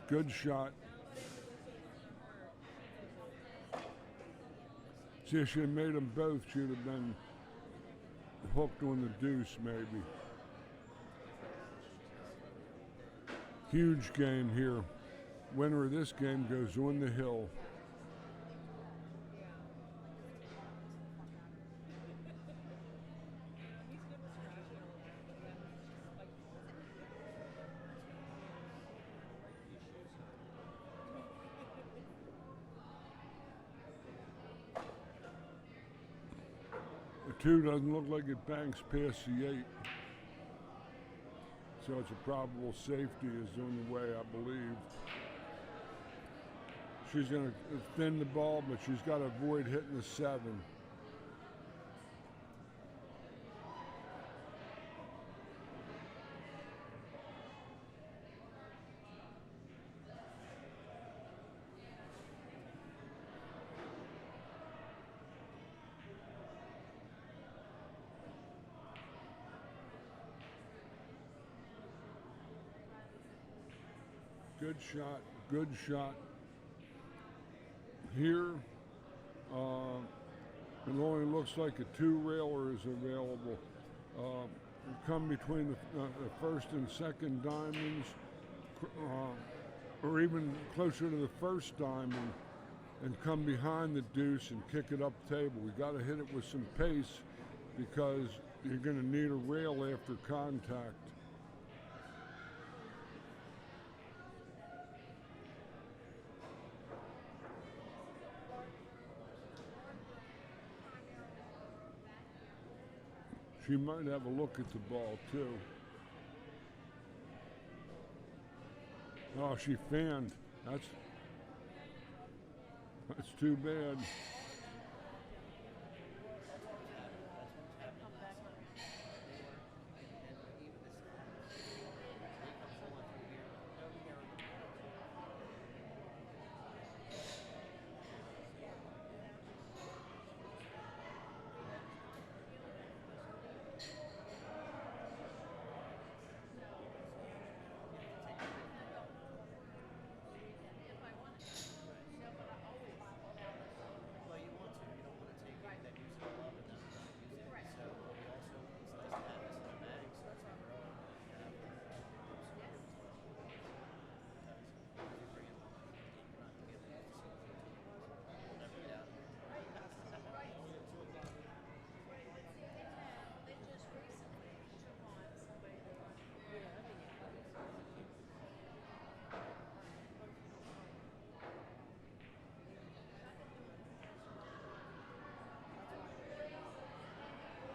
S2: Good shot. See, if she had made them both, she'd have been hooked on the deuce, maybe. Huge game here. Winner of this game goes on the hill. 2 doesn't look like it banks past the 8. So it's a probable safety is on the way, I believe. She's going to thin the ball, but she's got to avoid hitting the 7. Good shot, good shot. Here, it only looks like a 2-railer is available. Come between the first and second diamonds, or even closer to the first diamond, and come behind the deuce and kick it up table. We got to hit it with some pace because you're going to need a rail after contact. She might have a look at the ball too. Oh, she fanned. That's too bad.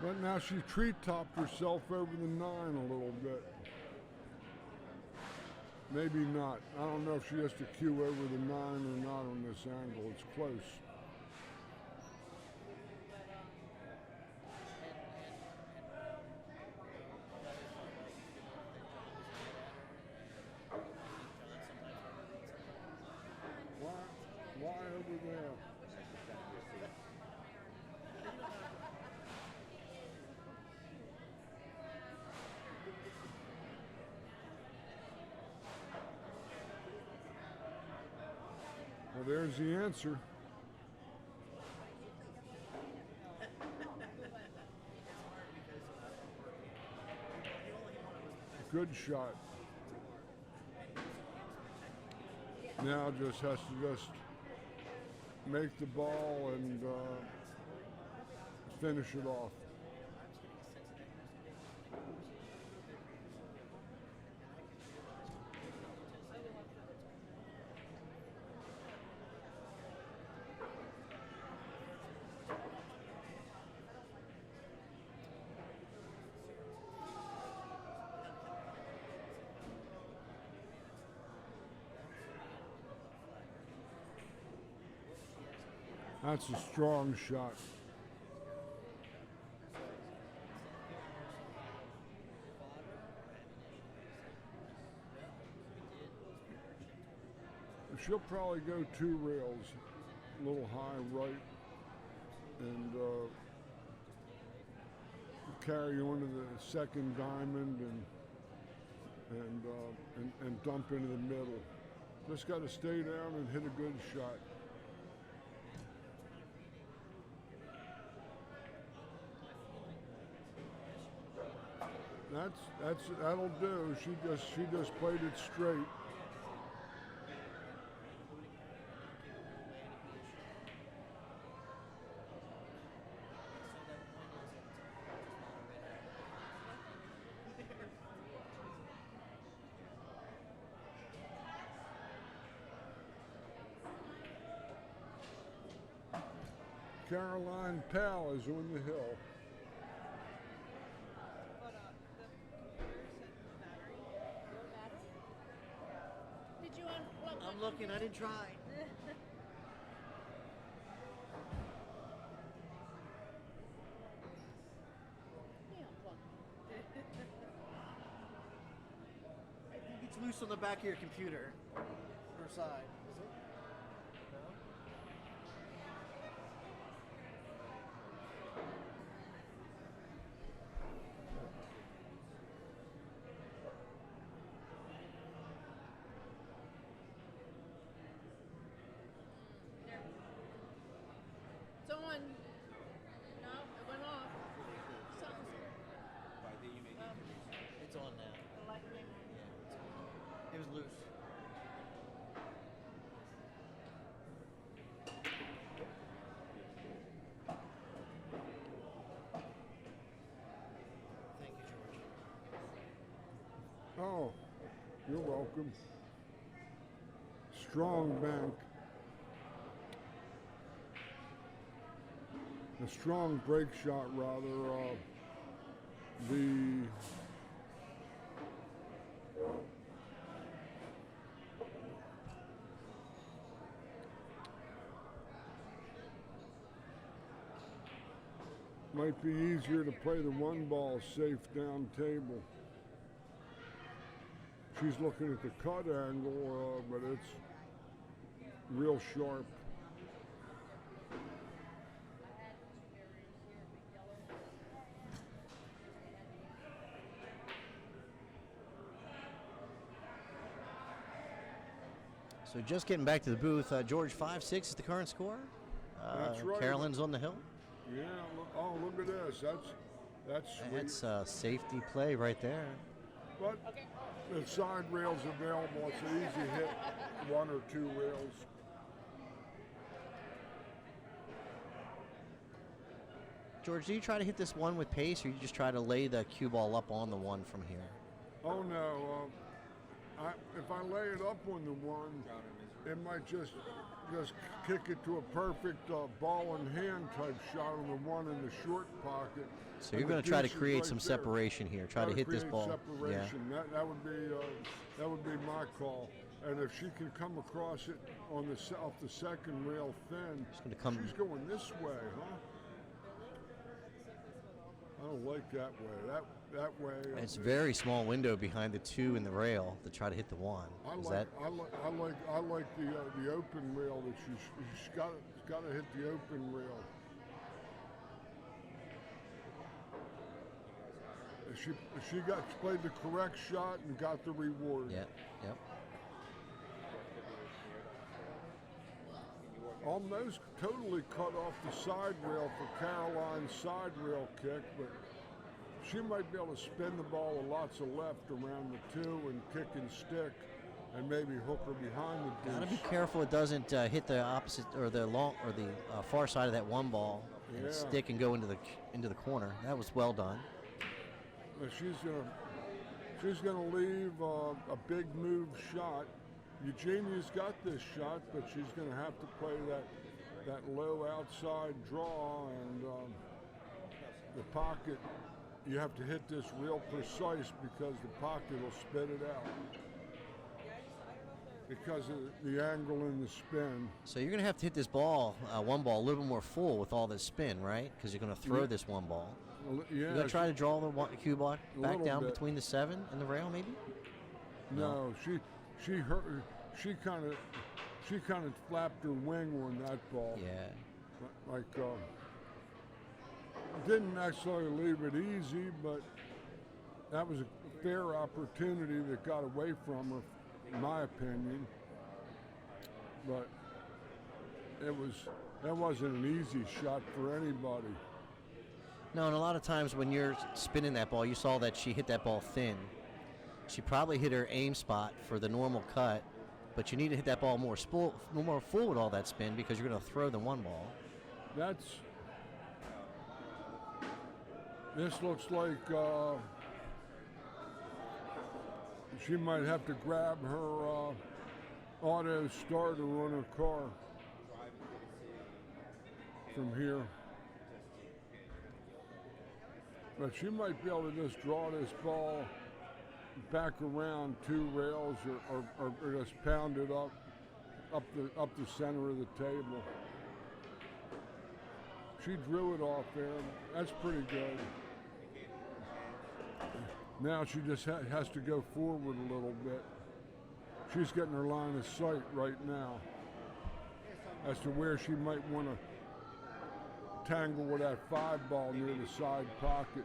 S2: But now she tree-topped herself over the 9 a little bit. Maybe not. I don't know if she has to cue over the 9 or not on this angle. It's close. Why over there? Well, there's the answer. Good shot. Now just has to make the ball and finish it off. That's a strong shot. She'll probably go 2 rails, a little high right, and carry on to the second diamond and dump into the middle. Just got to stay down and hit a good shot. That'll do. She just played it straight. Caroline Powell is on the hill.
S1: I'm looking. I didn't try. I think it's loose on the back of your computer. Or side. Is it? No?
S4: It's on. No, it went off. Something's
S1: It's on now.
S4: electric.
S1: It was loose. Thank you, George.
S2: Oh, you're welcome. Strong bank. A strong break shot, rather. The might be easier to play the one ball safe down table. She's looking at the cut angle, but it's real sharp.
S1: So just getting back to the booth, George 5-6 is the current score.
S2: That's right.
S1: Carolyn's on the hill.
S2: Yeah. Look at this. That's sweet.
S1: That's safety play right there.
S2: But the side rail's available. It's an easy hit, one or two rails.
S1: George, do you try to hit this one with pace, or you just try to lay the cue ball up on the one from here?
S2: Oh no. If I lay it up on the one, it might just kick it to a perfect ball in hand type shot on the one in the short pocket.
S1: So you're going to try to create some separation here. Try to hit this ball.
S2: Separation. Yeah. That would be my call. And if she can come across it on off the second rail thin, she's going this way, huh? I don't like that way. That way.
S1: It's a very small window behind the two in the rail to try to hit the one.
S2: I like the open rail that she's got to hit the open rail. She played the correct shot and got the reward.
S1: Yep.
S2: Almost totally cut off the side rail for Caroline's side rail kick, but she might be able to spin the ball with lots of left around the two and kick and stick, and maybe hook her behind the
S1: Gotta
S2: deuce.
S1: be careful it doesn't hit the opposite or the far side of that one ball and stick and go into the corner. That was well done.
S2: She's gonna leave a big move shot. Eugenia's got this shot, but she's going to have to play that low outside draw, and the pocket, you have to hit this real precise because the pocket will spit it out because of the angle in the spin.
S1: So you're going to have to hit this ball, one ball, a little more full with all this spin, right? Because you're going to throw this one ball.
S2: Yeah,
S1: You're going to try to draw the cue ball back down
S2: bit.
S1: between the 7 and the rail, maybe?
S2: No, she kind of flapped her wing on that ball.
S1: Yeah.
S2: Like didn't necessarily leave it easy, but that was a fair opportunity that got away from her, in my opinion. But that wasn't an easy shot for anybody.
S1: No, and a lot of times when you're spinning that ball, you saw that she hit that ball thin. She probably hit her aim spot for the normal cut, but you need to hit that ball more full with all that spin because you're going to throw the one ball.
S2: This looks like she might have to grab her auto starter on her car from here. But she might be able to just draw this ball back around two rails or just pound it up up the center of the table. She drew it off there. That's pretty good. Now she just has to go forward a little bit. She's getting her line of sight right now as to where she might want to tangle with that 5 ball near the side pocket.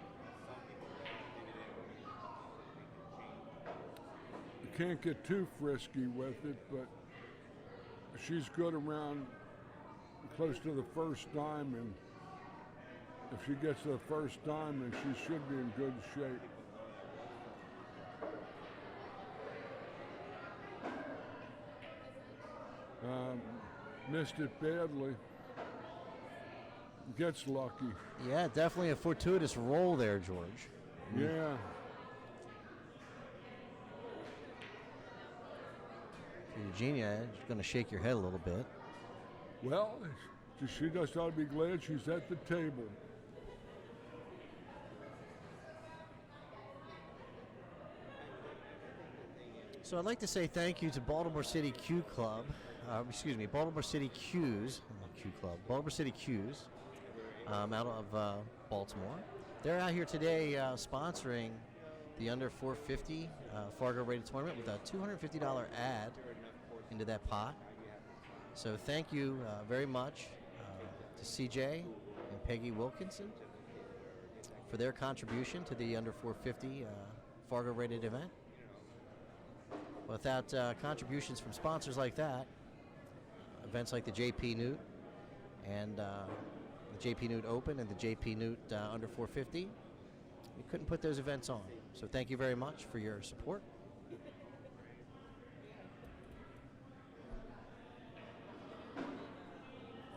S2: You can't get too frisky with it, but she's good around close to the first diamond. If she gets to the first diamond, she should be in good shape. Missed it badly. Gets lucky.
S1: Yeah, definitely a fortuitous roll there, George.
S2: Yeah.
S1: Eugenia is going to shake your head a little bit.
S2: Well, she just ought to be glad she's at the table.
S1: So I'd like to say thank you to Baltimore City Q Club. Baltimore City Q's, not Q Club, Baltimore City Q's, out of Baltimore. They're out here today sponsoring the under 450 Fargo rated tournament with a $250 ad into that pot. So thank you very much to CJ and Peggy Wilkinson for their contribution to the under 450 Fargo rated event. Without contributions from sponsors like that, events like the JPNEWT and the JPNEWT Open and the JPNEWT under 450, we couldn't put those events on. So thank you very much for your support.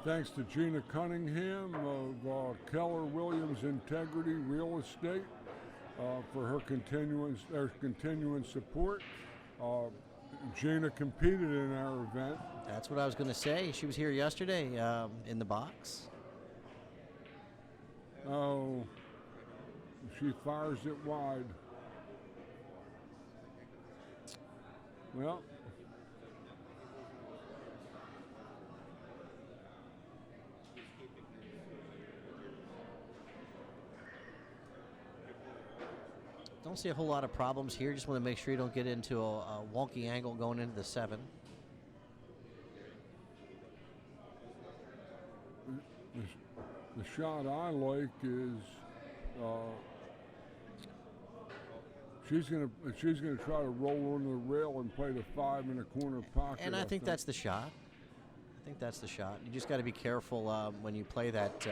S2: Thanks to Gina Cunningham of Keller Williams Integrity Real Estate for her continuing support. Gina competed in our event.
S1: That's what I was going to say. She was here yesterday in the box.
S2: Oh, she fires it wide. Well,
S1: Don't see a whole lot of problems here. Just want to make sure you don't get into a wonky angle going into the 7.
S2: the shot I like is she's gonna try to roll under the rail and play the 5 in the corner pocket.
S1: And I think that's the shot. You just got to be careful when you play that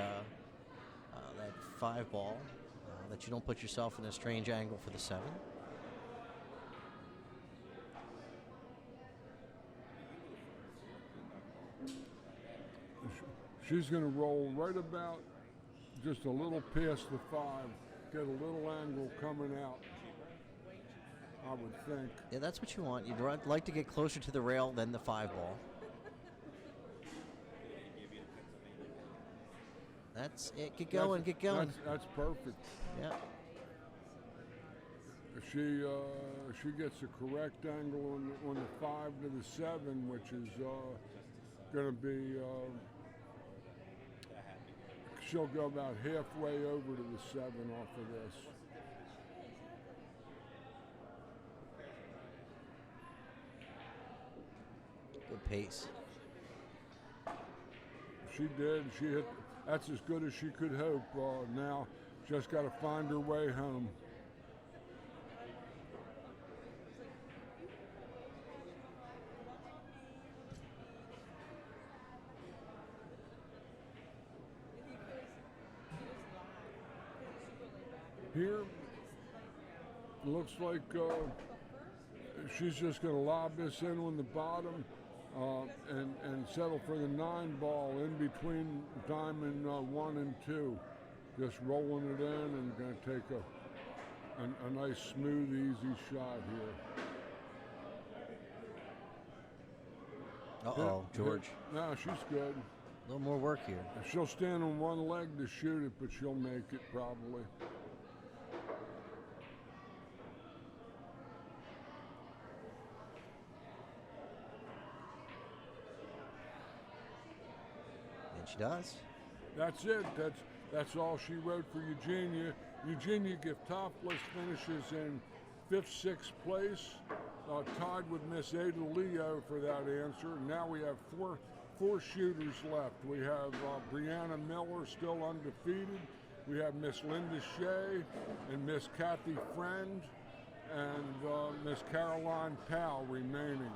S1: 5 ball. That you don't put yourself in a strange angle for the 7.
S2: She's going to roll right about just a little past the 5, get a little angle coming out, I would think.
S1: Yeah, that's what you want. You'd like to get closer to the rail than the 5 ball. That's it. Get going.
S2: That's perfect.
S1: Yeah.
S2: She gets a correct angle on the 5 to the 7, which is going to be. She'll go about halfway over to the 7 off of this.
S1: Good pace.
S2: She did. She hit. That's as good as she could hope. Now, just got to find her way home. Here, it looks like she's just going to lob this in on the bottom. And settle for the 9 ball in between diamond 1 and 2. Just rolling it in and going to take a nice, smooth, easy shot here.
S1: Uh-oh, George.
S2: No, she's good.
S1: A little more work here.
S2: She'll stand on one leg to shoot it, but she'll make it probably.
S1: And she does.
S2: That's it. That's all she wrote for Eugenia. Eugenia Gyftopoulos finishes in 5th, 6th place, tied with Miss Ada Leo for that answer. Now we have four shooters left. We have Brianna Miller still undefeated. We have Miss Linda Shea and Miss Kathy Friend and Miss Caroline Powell remaining.